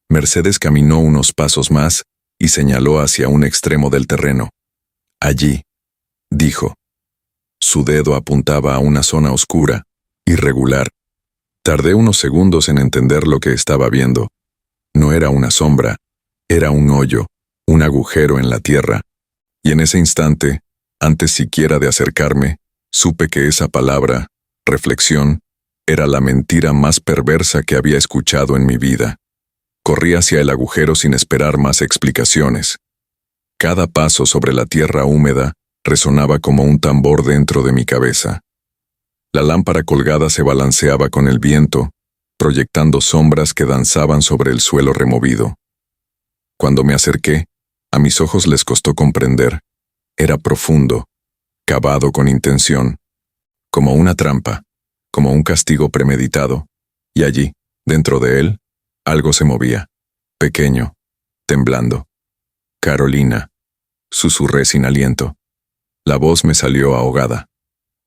Mercedes caminó unos pasos más y señaló hacia un extremo del terreno. Allí, dijo. Su dedo apuntaba a una zona oscura, irregular. Tardé unos segundos en entender lo que estaba viendo. No era una sombra, era un hoyo, un agujero en la tierra. Y en ese instante, antes siquiera de acercarme, supe que esa palabra, reflexión, era la mentira más perversa que había escuchado en mi vida. Corrí hacia el agujero sin esperar más explicaciones. Cada paso sobre la tierra húmeda resonaba como un tambor dentro de mi cabeza. La lámpara colgada se balanceaba con el viento, proyectando sombras que danzaban sobre el suelo removido. Cuando me acerqué, a mis ojos les costó comprender. Era profundo, cavado con intención, como una trampa, como un castigo premeditado, y allí, dentro de él, algo se movía, pequeño, temblando. Carolina, susurré sin aliento. La voz me salió ahogada.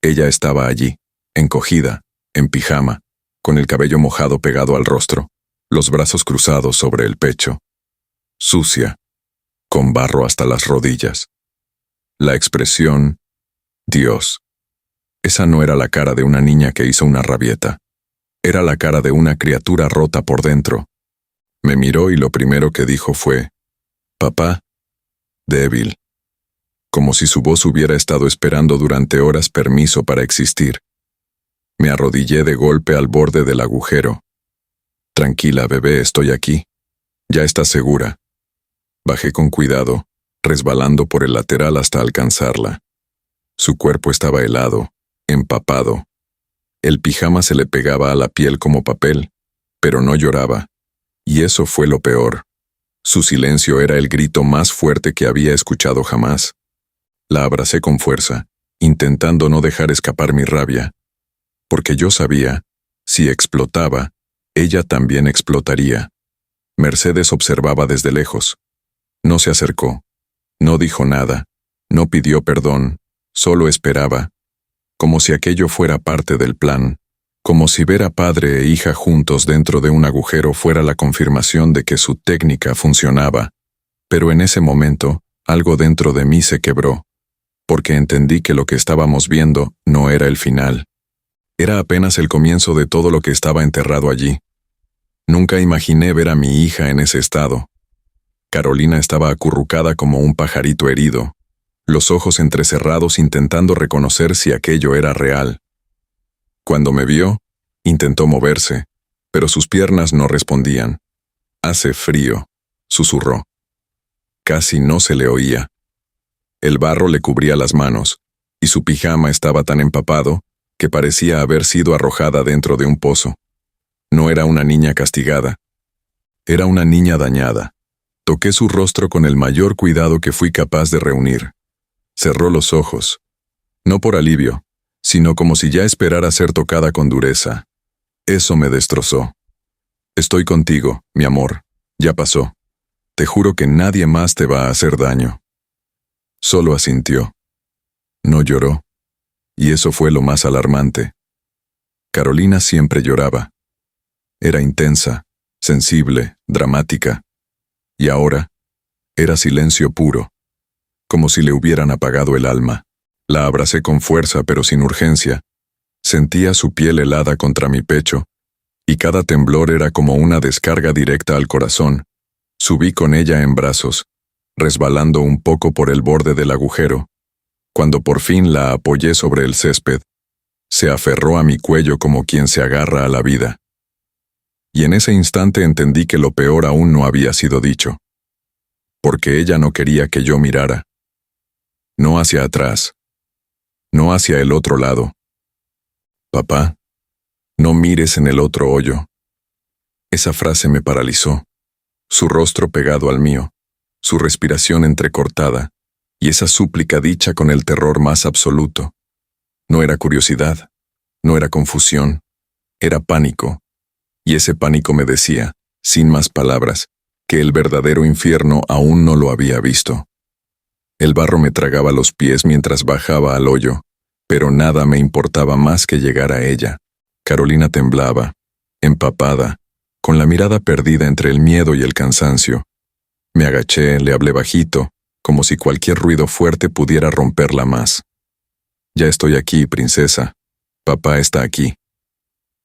Ella estaba allí, encogida, en pijama, con el cabello mojado pegado al rostro, los brazos cruzados sobre el pecho. Sucia, con barro hasta las rodillas. La expresión, Dios. Esa no era la cara de una niña que hizo una rabieta. Era la cara de una criatura rota por dentro. Me miró y lo primero que dijo fue, «Papá», débil, como si su voz hubiera estado esperando durante horas permiso para existir. Me arrodillé de golpe al borde del agujero. «Tranquila, bebé, estoy aquí. Ya estás segura». Bajé con cuidado, resbalando por el lateral hasta alcanzarla. Su cuerpo estaba helado, empapado. El pijama se le pegaba a la piel como papel, pero no lloraba. Y eso fue lo peor. Su silencio era el grito más fuerte que había escuchado jamás. La abracé con fuerza, intentando no dejar escapar mi rabia. Porque yo sabía, si explotaba, ella también explotaría. Mercedes observaba desde lejos. No se acercó. No dijo nada. No pidió perdón. Solo esperaba. Como si aquello fuera parte del plan. Como si ver a padre e hija juntos dentro de un agujero fuera la confirmación de que su técnica funcionaba. Pero en ese momento, algo dentro de mí se quebró. Porque entendí que lo que estábamos viendo no era el final. Era apenas el comienzo de todo lo que estaba enterrado allí. Nunca imaginé ver a mi hija en ese estado. Carolina estaba acurrucada como un pajarito herido, los ojos entrecerrados intentando reconocer si aquello era real. Cuando me vio, intentó moverse, pero sus piernas no respondían. «Hace frío», susurró. Casi no se le oía. El barro le cubría las manos, y su pijama estaba tan empapado que parecía haber sido arrojada dentro de un pozo. No era una niña castigada. Era una niña dañada. Toqué su rostro con el mayor cuidado que fui capaz de reunir. Cerró los ojos. No por alivio, sino como si ya esperara ser tocada con dureza. Eso me destrozó. Estoy contigo, mi amor. Ya pasó. Te juro que nadie más te va a hacer daño. Solo asintió. No lloró. Y eso fue lo más alarmante. Carolina siempre lloraba. Era intensa, sensible, dramática. Y ahora, era silencio puro, como si le hubieran apagado el alma. La abracé con fuerza pero sin urgencia. Sentía su piel helada contra mi pecho, y cada temblor era como una descarga directa al corazón. Subí con ella en brazos, resbalando un poco por el borde del agujero. Cuando por fin la apoyé sobre el césped, se aferró a mi cuello como quien se agarra a la vida. Y en ese instante entendí que lo peor aún no había sido dicho. Porque ella no quería que yo mirara. No hacia atrás. No hacia el otro lado. Papá, no mires en el otro hoyo. Esa frase me paralizó. Su rostro pegado al mío, su respiración entrecortada, y esa súplica dicha con el terror más absoluto. No era curiosidad, no era confusión, era pánico. Y ese pánico me decía, sin más palabras, que el verdadero infierno aún no lo había visto. El barro me tragaba los pies mientras bajaba al hoyo, pero nada me importaba más que llegar a ella. Carolina temblaba, empapada, con la mirada perdida entre el miedo y el cansancio. Me agaché, le hablé bajito, como si cualquier ruido fuerte pudiera romperla más. Ya estoy aquí, princesa. Papá está aquí.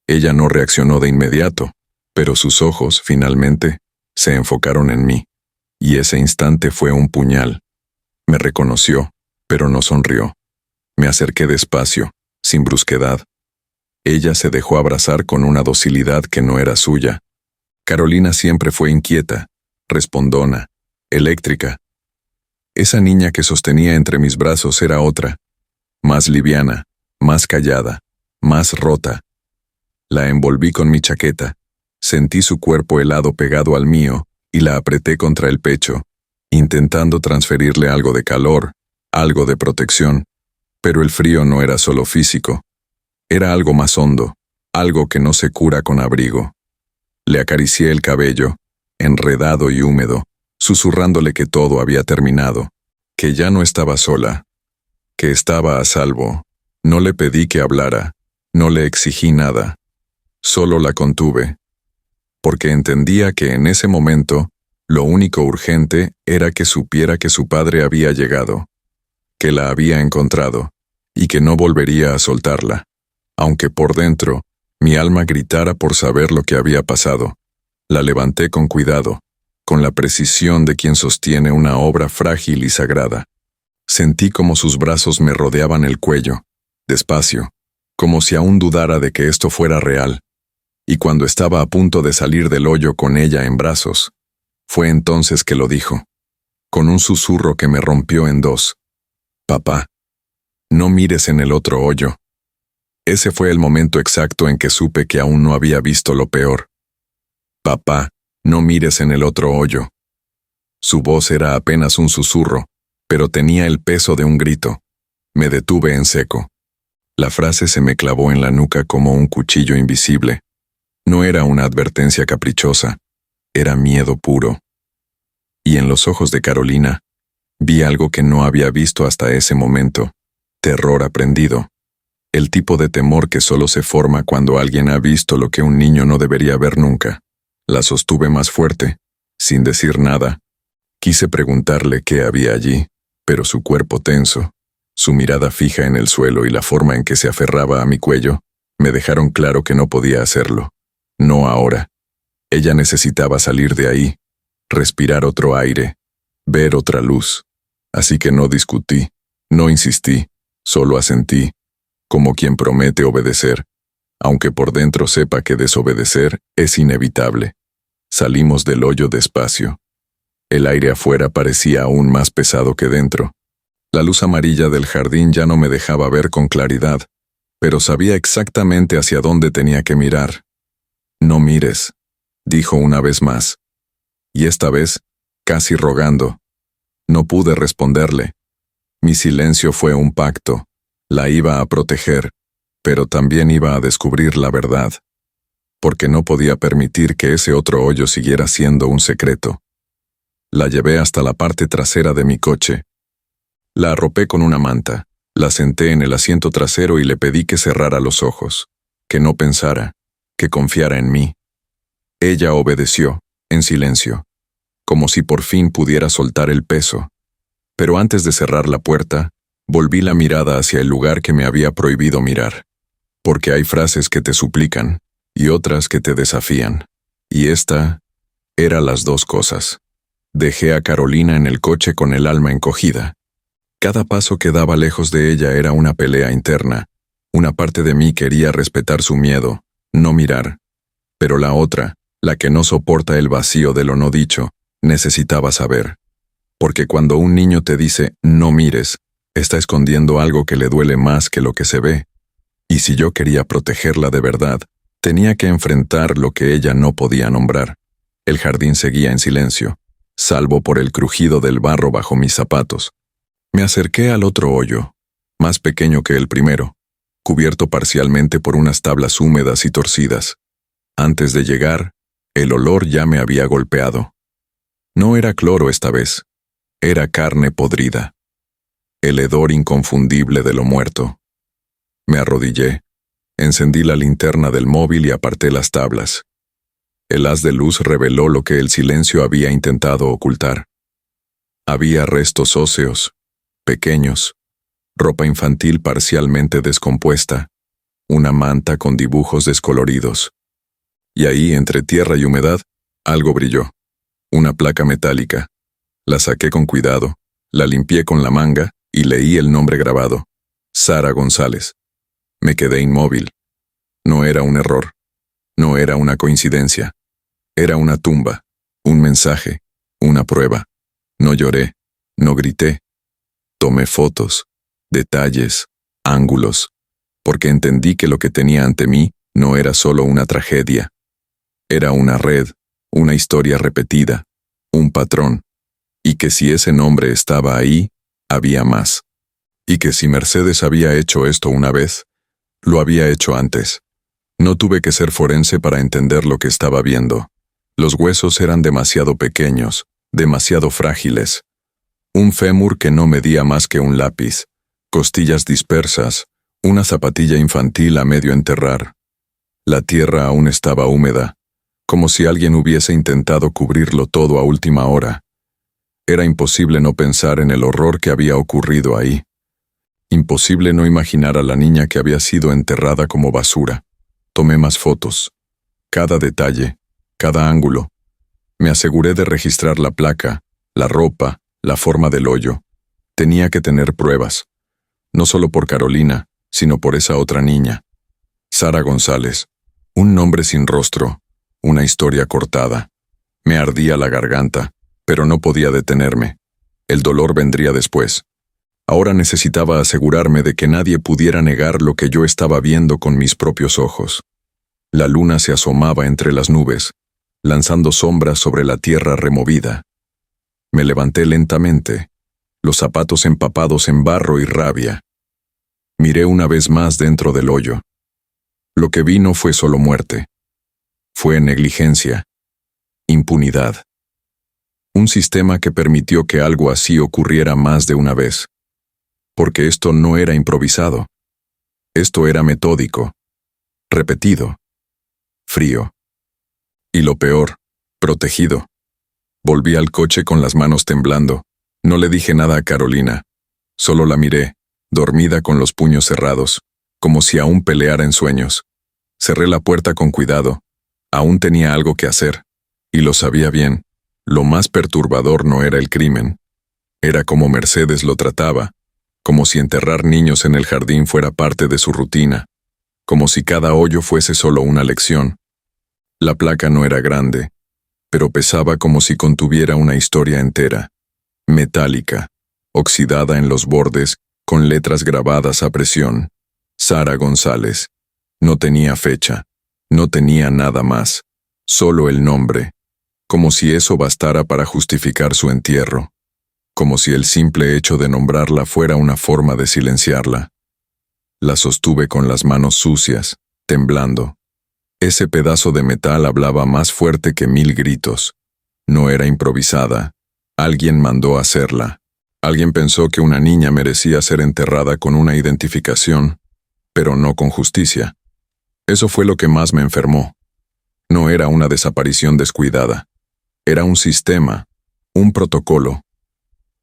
Ella no reaccionó de inmediato, pero sus ojos, finalmente, se enfocaron en mí. Y ese instante fue un puñal. Me reconoció, pero no sonrió. Me acerqué despacio, sin brusquedad. Ella se dejó abrazar con una docilidad que no era suya. Carolina siempre fue inquieta, respondona, eléctrica. Esa niña que sostenía entre mis brazos era otra, más liviana, más callada, más rota. La envolví con mi chaqueta, sentí su cuerpo helado pegado al mío y la apreté contra el pecho, intentando transferirle algo de calor, algo de protección. Pero el frío no era solo físico, era algo más hondo, algo que no se cura con abrigo. Le acaricié el cabello, enredado y húmedo, susurrándole que todo había terminado, que ya no estaba sola, que estaba a salvo. No le pedí que hablara, no le exigí nada, solo la contuve, porque entendía que en ese momento lo único urgente era que supiera que su padre había llegado, que la había encontrado, y que no volvería a soltarla, aunque por dentro mi alma gritara por saber lo que había pasado. La levanté con cuidado, con la precisión de quien sostiene una obra frágil y sagrada. Sentí como sus brazos me rodeaban el cuello, despacio, como si aún dudara de que esto fuera real. Y cuando estaba a punto de salir del hoyo con ella en brazos, fue entonces que lo dijo, con un susurro que me rompió en dos. Papá, no mires en el otro hoyo. Ese fue el momento exacto en que supe que aún no había visto lo peor. Papá, no mires en el otro hoyo. Su voz era apenas un susurro, pero tenía el peso de un grito. Me detuve en seco. La frase se me clavó en la nuca como un cuchillo invisible. No era una advertencia caprichosa, era miedo puro. Y en los ojos de Carolina, vi algo que no había visto hasta ese momento, terror aprendido. El tipo de temor que solo se forma cuando alguien ha visto lo que un niño no debería ver nunca. La sostuve más fuerte, sin decir nada. Quise preguntarle qué había allí, pero su cuerpo tenso, su mirada fija en el suelo y la forma en que se aferraba a mi cuello, me dejaron claro que no podía hacerlo. No ahora. Ella necesitaba salir de ahí, respirar otro aire, ver otra luz. Así que no discutí, no insistí, solo asentí, como quien promete obedecer, aunque por dentro sepa que desobedecer es inevitable. Salimos del hoyo despacio. El aire afuera parecía aún más pesado que dentro. La luz amarilla del jardín ya no me dejaba ver con claridad, pero sabía exactamente hacia dónde tenía que mirar. No mires, dijo una vez más. Y esta vez, casi rogando. No pude responderle. Mi silencio fue un pacto, La iba a proteger, pero también iba a descubrir la verdad, porque no podía permitir que ese otro hoyo siguiera siendo un secreto. La llevé hasta la parte trasera de mi coche. La arropé con una manta, la senté en el asiento trasero y le pedí que cerrara los ojos, que no pensara, que confiara en mí. Ella obedeció, en silencio, como si por fin pudiera soltar el peso. Pero antes de cerrar la puerta, volví la mirada hacia el lugar que me había prohibido mirar. Porque hay frases que te suplican, y otras que te desafían. Y esta era las dos cosas. Dejé a Carolina en el coche con el alma encogida. Cada paso que daba lejos de ella era una pelea interna. Una parte de mí quería respetar su miedo, no mirar. Pero la otra, la que no soporta el vacío de lo no dicho, necesitaba saber. Porque cuando un niño te dice «no mires», está escondiendo algo que le duele más que lo que se ve. Y si yo quería protegerla de verdad, tenía que enfrentar lo que ella no podía nombrar. El jardín seguía en silencio, salvo por el crujido del barro bajo mis zapatos. Me acerqué al otro hoyo, más pequeño que el primero, cubierto parcialmente por unas tablas húmedas y torcidas. Antes de llegar, el olor ya me había golpeado. No era cloro esta vez, era carne podrida. El hedor inconfundible de lo muerto. Me arrodillé, encendí la linterna del móvil y aparté las tablas. El haz de luz reveló lo que el silencio había intentado ocultar. Había restos óseos, pequeños, ropa infantil parcialmente descompuesta, una manta con dibujos descoloridos. Y ahí, entre tierra y humedad, algo brilló. Una placa metálica. La saqué con cuidado, la limpié con la manga y leí el nombre grabado. Sara González. Me quedé inmóvil. No era un error. No era una coincidencia. Era una tumba, un mensaje, una prueba. No lloré, no grité. Tomé fotos, detalles, ángulos, porque entendí que lo que tenía ante mí no era solo una tragedia. Era una red, una historia repetida, un patrón, y que si ese nombre estaba ahí, había más. Y que si Mercedes había hecho esto una vez, lo había hecho antes. No tuve que ser forense para entender lo que estaba viendo. Los huesos eran demasiado pequeños, demasiado frágiles. Un fémur que no medía más que un lápiz, costillas dispersas, una zapatilla infantil a medio enterrar. La tierra aún estaba húmeda, como si alguien hubiese intentado cubrirlo todo a última hora. Era imposible no pensar en el horror que había ocurrido ahí. Imposible no imaginar a la niña que había sido enterrada como basura. Tomé más fotos. Cada detalle, cada ángulo. Me aseguré de registrar la placa, la ropa, la forma del hoyo. Tenía que tener pruebas. No solo por Carolina, sino por esa otra niña. Sara González. Un nombre sin rostro. Una historia cortada. Me ardía la garganta, pero no podía detenerme. El dolor vendría después. Ahora necesitaba asegurarme de que nadie pudiera negar lo que yo estaba viendo con mis propios ojos. La luna se asomaba entre las nubes, lanzando sombras sobre la tierra removida. Me levanté lentamente, los zapatos empapados en barro y rabia. Miré una vez más dentro del hoyo. Lo que vi no fue solo muerte. Fue negligencia, impunidad. Un sistema que permitió que algo así ocurriera más de una vez. Porque esto no era improvisado. Esto era metódico, repetido, frío. Y lo peor, protegido. Volví al coche con las manos temblando. No le dije nada a Carolina. Solo la miré, dormida con los puños cerrados, como si aún peleara en sueños. Cerré la puerta con cuidado. Aún tenía algo que hacer. Y lo sabía bien. Lo más perturbador no era el crimen. Era como Mercedes lo trataba. Como si enterrar niños en el jardín fuera parte de su rutina. Como si cada hoyo fuese solo una lección. La placa no era grande, pero pesaba como si contuviera una historia entera. Metálica, oxidada en los bordes, con letras grabadas a presión. Sara González. No tenía fecha, no tenía nada más, solo el nombre. Como si eso bastara para justificar su entierro. Como si el simple hecho de nombrarla fuera una forma de silenciarla. La sostuve con las manos sucias, temblando. Ese pedazo de metal hablaba más fuerte que 1000 gritos. No era improvisada. Alguien mandó hacerla. Alguien pensó que una niña merecía ser enterrada con una identificación, pero no con justicia. Eso fue lo que más me enfermó. No era una desaparición descuidada. Era un sistema, un protocolo.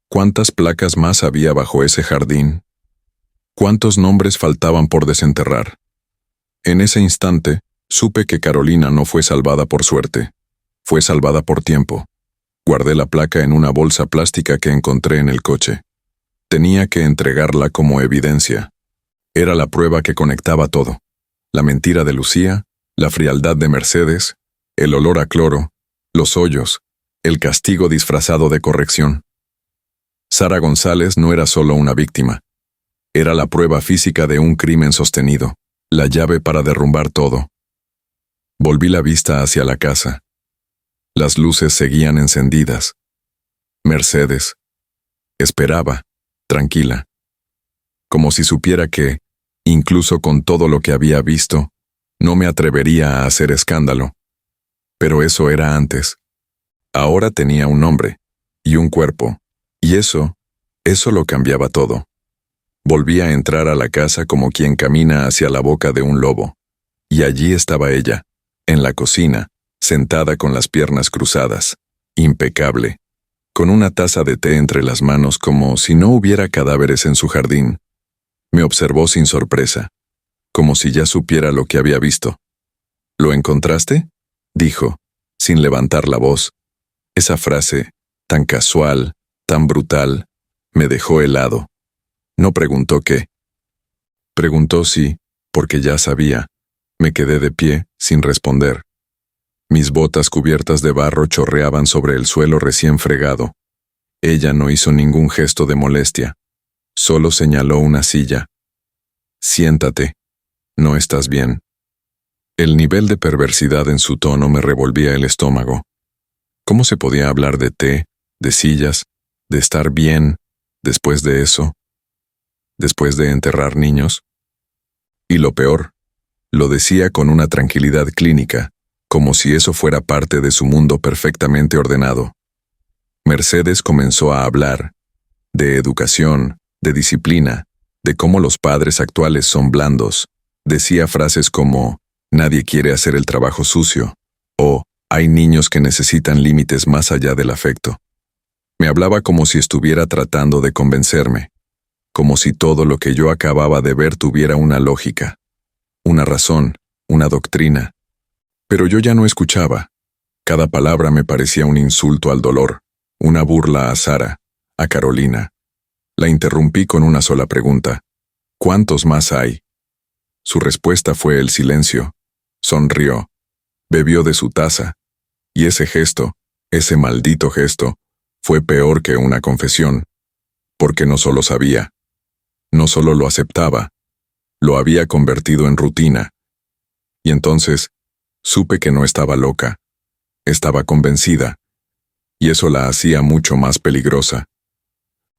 ¿Cuántas placas más había bajo ese jardín? ¿Cuántos nombres faltaban por desenterrar? En ese instante, supe que Carolina no fue salvada por suerte. Fue salvada por tiempo. Guardé la placa en una bolsa plástica que encontré en el coche. Tenía que entregarla como evidencia. Era la prueba que conectaba todo. La mentira de Lucía, la frialdad de Mercedes, el olor a cloro, los hoyos, el castigo disfrazado de corrección. Sara González no era solo una víctima. Era la prueba física de un crimen sostenido, la llave para derrumbar todo. Volví la vista hacia la casa. Las luces seguían encendidas. Mercedes esperaba, tranquila, como si supiera que, incluso con todo lo que había visto, no me atrevería a hacer escándalo. Pero eso era antes. Ahora tenía un nombre y un cuerpo, y eso lo cambiaba todo. Volví a entrar a la casa como quien camina hacia la boca de un lobo. Y allí estaba ella, en la cocina, sentada con las piernas cruzadas, impecable, con una taza de té entre las manos como si no hubiera cadáveres en su jardín. Me observó sin sorpresa, como si ya supiera lo que había visto. ¿Lo encontraste?, dijo, sin levantar la voz. Esa frase, tan casual, tan brutal, me dejó helado. No preguntó qué. Preguntó sí, porque ya sabía. Me quedé de pie, sin responder. Mis botas cubiertas de barro chorreaban sobre el suelo recién fregado. Ella no hizo ningún gesto de molestia. Solo señaló una silla. Siéntate. No estás bien. El nivel de perversidad en su tono me revolvía el estómago. ¿Cómo se podía hablar de té, de sillas, de estar bien, después de eso? ¿Después de enterrar niños? Y lo peor, lo decía con una tranquilidad clínica, como si eso fuera parte de su mundo perfectamente ordenado. Mercedes comenzó a hablar, de educación, de disciplina, de cómo los padres actuales son blandos. Decía frases como, nadie quiere hacer el trabajo sucio, o, hay niños que necesitan límites más allá del afecto. Me hablaba como si estuviera tratando de convencerme, como si todo lo que yo acababa de ver tuviera una lógica, una razón, una doctrina. Pero yo ya no escuchaba. Cada palabra me parecía un insulto al dolor, una burla a Sara, a Carolina. La interrumpí con una sola pregunta. ¿Cuántos más hay? Su respuesta fue el silencio. Sonrió. Bebió de su taza. Y ese gesto, ese maldito gesto, fue peor que una confesión. Porque no solo sabía, no solo lo aceptaba, lo había convertido en rutina. Y entonces, supe que no estaba loca, estaba convencida, y eso la hacía mucho más peligrosa.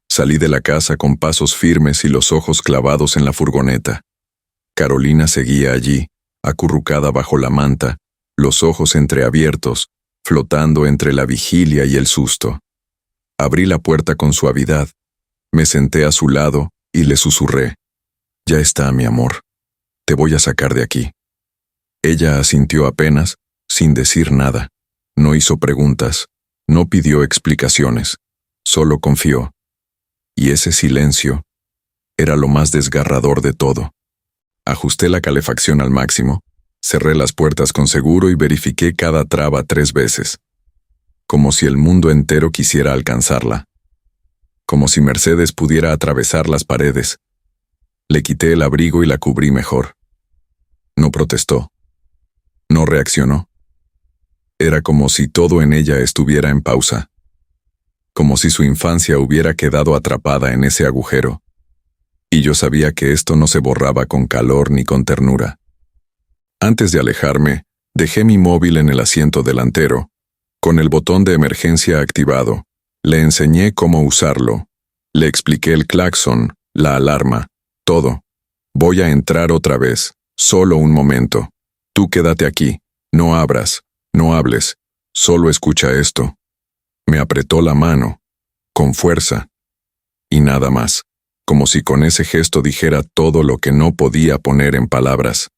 Salí de la casa con pasos firmes y los ojos clavados en la furgoneta. Carolina seguía allí, acurrucada bajo la manta, los ojos entreabiertos, flotando entre la vigilia y el susto. Abrí la puerta con suavidad, me senté a su lado y le susurré, «Ya está, mi amor, te voy a sacar de aquí». Ella asintió apenas, sin decir nada. No hizo preguntas, no pidió explicaciones, solo confió. Y ese silencio era lo más desgarrador de todo. Ajusté la calefacción al máximo, cerré las puertas con seguro y verifiqué cada traba 3 veces. Como si el mundo entero quisiera alcanzarla. Como si Mercedes pudiera atravesar las paredes. Le quité el abrigo y la cubrí mejor. No protestó. No reaccionó. Era como si todo en ella estuviera en pausa. Como si su infancia hubiera quedado atrapada en ese agujero. Y yo sabía que esto no se borraba con calor ni con ternura. Antes de alejarme, dejé mi móvil en el asiento delantero, con el botón de emergencia activado. Le enseñé cómo usarlo. Le expliqué el claxon, la alarma, todo. Voy a entrar otra vez. Solo un momento. Tú quédate aquí. No abras. No hables. Solo escucha esto. Me apretó la mano, con fuerza. Y nada más, como si con ese gesto dijera todo lo que no podía poner en palabras.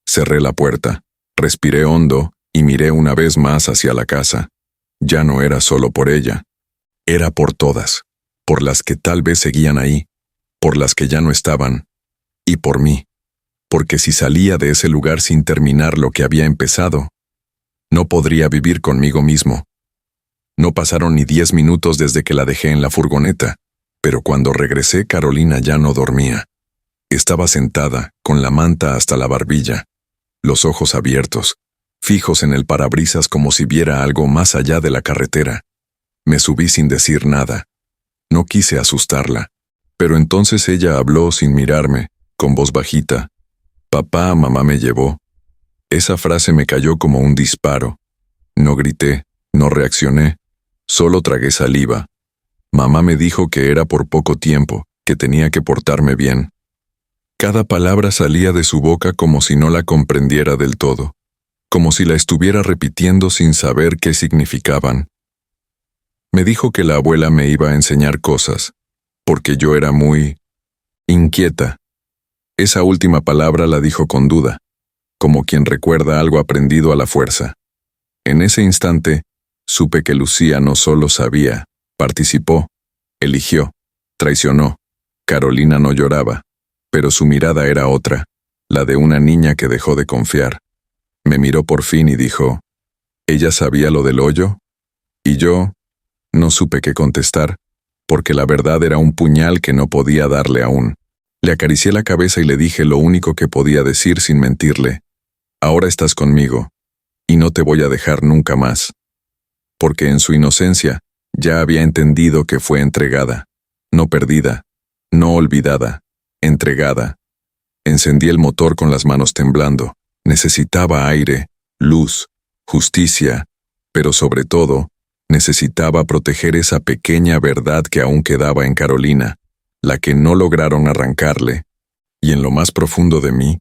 Cerré la puerta, respiré hondo y miré una vez más hacia la casa. Ya no era solo por ella. Era por todas. Por las que tal vez seguían ahí. Por las que ya no estaban. Y por mí. Porque si salía de ese lugar sin terminar lo que había empezado, no podría vivir conmigo mismo. No pasaron ni 10 minutos desde que la dejé en la furgoneta, pero cuando regresé Carolina ya no dormía. Estaba sentada, con la manta hasta la barbilla, los ojos abiertos, fijos en el parabrisas como si viera algo más allá de la carretera. Me subí sin decir nada. No quise asustarla, pero entonces ella habló sin mirarme, con voz bajita. Papá, mamá me llevó. Esa frase me cayó como un disparo. No grité, no reaccioné, solo tragué saliva. Mamá me dijo que era por poco tiempo, que tenía que portarme bien. Cada palabra salía de su boca como si no la comprendiera del todo, como si la estuviera repitiendo sin saber qué significaban. Me dijo que la abuela me iba a enseñar cosas, porque yo era muy inquieta. Esa última palabra la dijo con duda, como quien recuerda algo aprendido a la fuerza. En ese instante, supe que Lucía no solo sabía, participó, eligió, traicionó. Carolina no lloraba, pero su mirada era otra, la de una niña que dejó de confiar. Me miró por fin y dijo, ¿ella sabía lo del hoyo? Y yo no supe qué contestar, porque la verdad era un puñal que no podía darle aún. Le acaricié la cabeza y le dije lo único que podía decir sin mentirle. Ahora estás conmigo, y no te voy a dejar nunca más. Porque en su inocencia ya había entendido que fue entregada, no perdida, no olvidada, entregada. Encendí el motor con las manos temblando. Necesitaba aire, luz, justicia, pero sobre todo, necesitaba proteger esa pequeña verdad que aún quedaba en Carolina, la que no lograron arrancarle, y en lo más profundo de mí,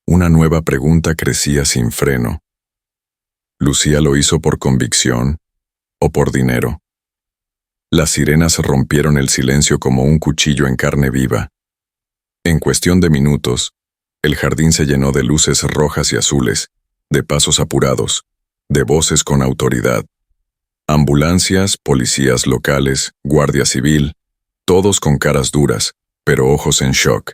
una nueva pregunta crecía sin freno. ¿Lucía lo hizo por convicción o por dinero? Las sirenas rompieron el silencio como un cuchillo en carne viva. En cuestión de minutos, el jardín se llenó de luces rojas y azules, de pasos apurados, de voces con autoridad. Ambulancias, policías locales, guardia civil, todos con caras duras, pero ojos en shock.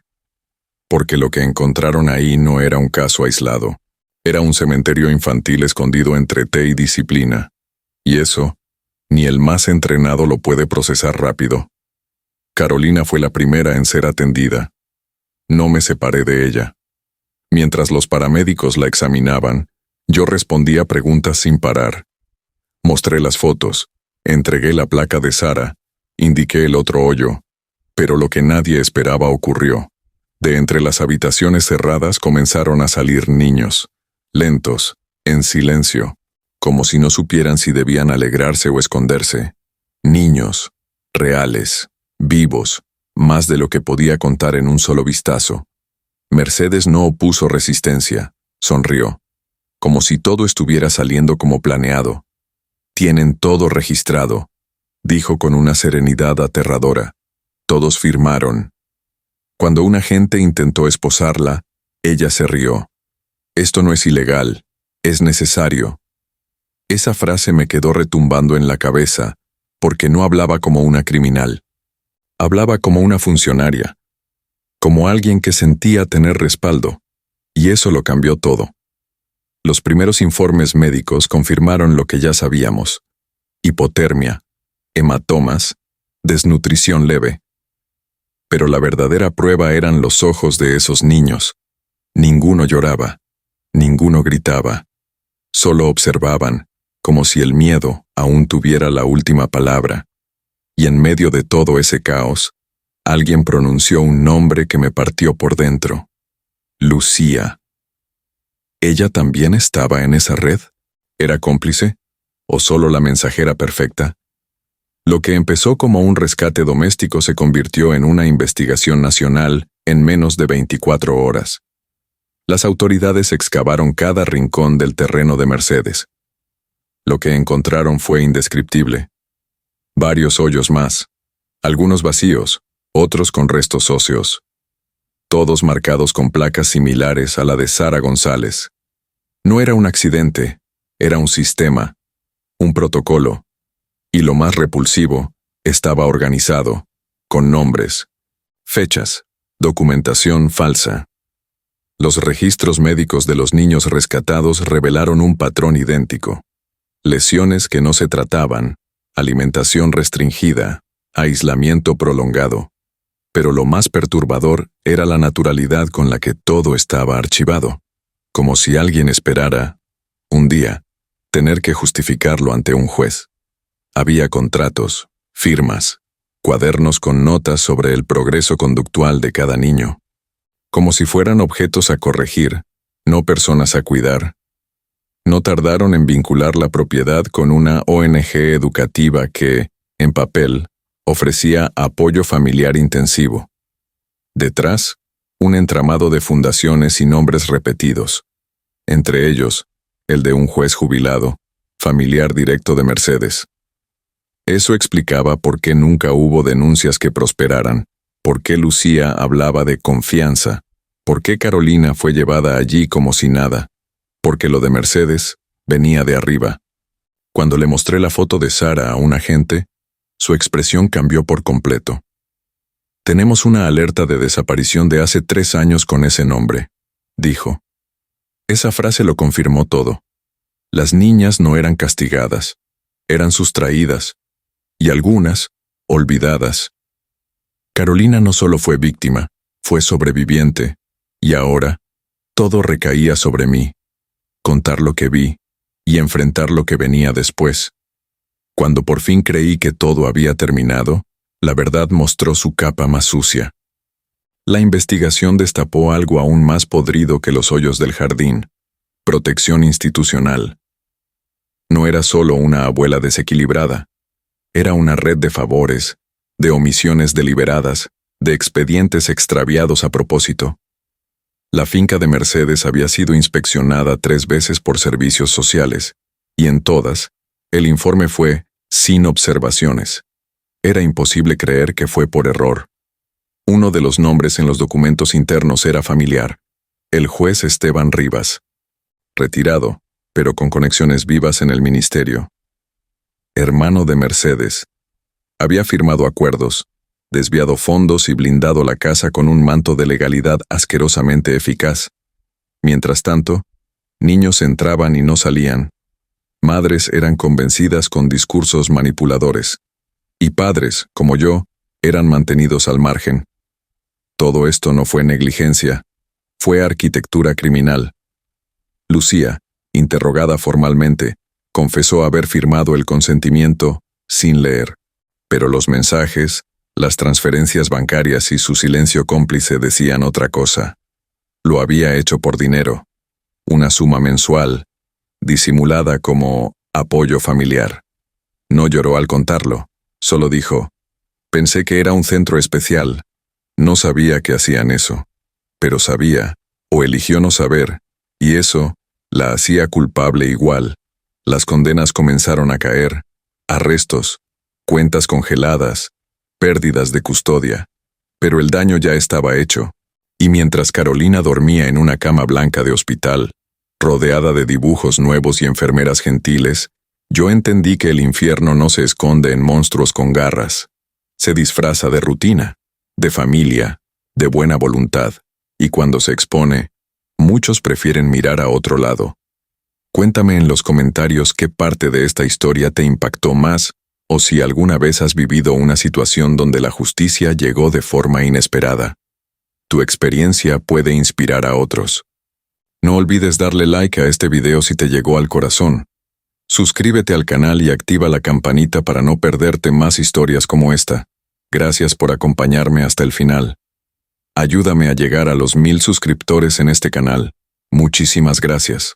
Porque lo que encontraron ahí no era un caso aislado. Era un cementerio infantil escondido entre té y disciplina. Y eso, ni el más entrenado lo puede procesar rápido. Carolina fue la primera en ser atendida. No me separé de ella. Mientras los paramédicos la examinaban, yo respondía preguntas sin parar. Mostré las fotos, entregué la placa de Sara, indiqué el otro hoyo, pero lo que nadie esperaba ocurrió. De entre las habitaciones cerradas comenzaron a salir niños, lentos, en silencio, como si no supieran si debían alegrarse o esconderse. Niños, reales, vivos, más de lo que podía contar en un solo vistazo. Mercedes no opuso resistencia, sonrió, como si todo estuviera saliendo como planeado. Tienen todo registrado, dijo con una serenidad aterradora. Todos firmaron. Cuando un agente intentó esposarla, ella se rió. Esto no es ilegal, es necesario. Esa frase me quedó retumbando en la cabeza, porque no hablaba como una criminal. Hablaba como una funcionaria, como alguien que sentía tener respaldo, y eso lo cambió todo. Los primeros informes médicos confirmaron lo que ya sabíamos: hipotermia, hematomas, desnutrición leve. Pero la verdadera prueba eran los ojos de esos niños. Ninguno lloraba, ninguno gritaba. Solo observaban, como si el miedo aún tuviera la última palabra. Y en medio de todo ese caos, alguien pronunció un nombre que me partió por dentro. Lucía. ¿Ella también estaba en esa red? ¿Era cómplice? ¿O solo la mensajera perfecta? Lo que empezó como un rescate doméstico se convirtió en una investigación nacional en menos de 24 horas. Las autoridades excavaron cada rincón del terreno de Mercedes. Lo que encontraron fue indescriptible. Varios hoyos más, algunos vacíos, otros con restos óseos. Todos marcados con placas similares a la de Sara González. No era un accidente, era un sistema, un protocolo. Y lo más repulsivo, estaba organizado, con nombres, fechas, documentación falsa. Los registros médicos de los niños rescatados revelaron un patrón idéntico. Lesiones que no se trataban, alimentación restringida, aislamiento prolongado. Pero lo más perturbador era la naturalidad con la que todo estaba archivado, como si alguien esperara, un día, tener que justificarlo ante un juez. Había contratos, firmas, cuadernos con notas sobre el progreso conductual de cada niño, como si fueran objetos a corregir, no personas a cuidar. No tardaron en vincular la propiedad con una ONG educativa que, en papel, ofrecía apoyo familiar intensivo. Detrás, un entramado de fundaciones y nombres repetidos, entre ellos, el de un juez jubilado, familiar directo de Mercedes. Eso explicaba por qué nunca hubo denuncias que prosperaran, por qué Lucía hablaba de confianza, por qué Carolina fue llevada allí como si nada, porque lo de Mercedes venía de arriba. Cuando le mostré la foto de Sara a un agente, su expresión cambió por completo. Tenemos una alerta de desaparición de hace 3 años con ese nombre, dijo. Esa frase lo confirmó todo. Las niñas no eran castigadas, eran sustraídas, y algunas, olvidadas. Carolina no solo fue víctima, fue sobreviviente, y ahora, todo recaía sobre mí. Contar lo que vi, y enfrentar lo que venía después. Cuando por fin creí que todo había terminado, la verdad mostró su capa más sucia. La investigación destapó algo aún más podrido que los hoyos del jardín: protección institucional. No era solo una abuela desequilibrada, era una red de favores, de omisiones deliberadas, de expedientes extraviados a propósito. La finca de Mercedes había sido inspeccionada 3 veces por servicios sociales, y en todas, el informe fue sin observaciones. Era imposible creer que fue por error. Uno de los nombres en los documentos internos era familiar: el juez Esteban Rivas. Retirado, pero con conexiones vivas en el ministerio. Hermano de Mercedes. Había firmado acuerdos, desviado fondos y blindado la casa con un manto de legalidad asquerosamente eficaz. Mientras tanto, niños entraban y no salían. Madres eran convencidas con discursos manipuladores. Y padres, como yo, eran mantenidos al margen. Todo esto no fue negligencia, fue arquitectura criminal. Lucía, interrogada formalmente, confesó haber firmado el consentimiento sin leer. Pero los mensajes, las transferencias bancarias y su silencio cómplice decían otra cosa. Lo había hecho por dinero, una suma mensual, disimulada como apoyo familiar. No lloró al contarlo, solo dijo: pensé que era un centro especial. No sabía que hacían eso. Pero sabía, o eligió no saber, y eso la hacía culpable igual. Las condenas comenzaron a caer: arrestos, cuentas congeladas, pérdidas de custodia. Pero el daño ya estaba hecho. Y mientras Carolina dormía en una cama blanca de hospital, rodeada de dibujos nuevos y enfermeras gentiles, yo entendí que el infierno no se esconde en monstruos con garras. Se disfraza de rutina, de familia, de buena voluntad, y cuando se expone, muchos prefieren mirar a otro lado. Cuéntame en los comentarios qué parte de esta historia te impactó más, o si alguna vez has vivido una situación donde la justicia llegó de forma inesperada. Tu experiencia puede inspirar a otros. No olvides darle like a este video si te llegó al corazón. Suscríbete al canal y activa la campanita para no perderte más historias como esta. Gracias por acompañarme hasta el final. Ayúdame a llegar a los 1000 suscriptores en este canal. Muchísimas gracias.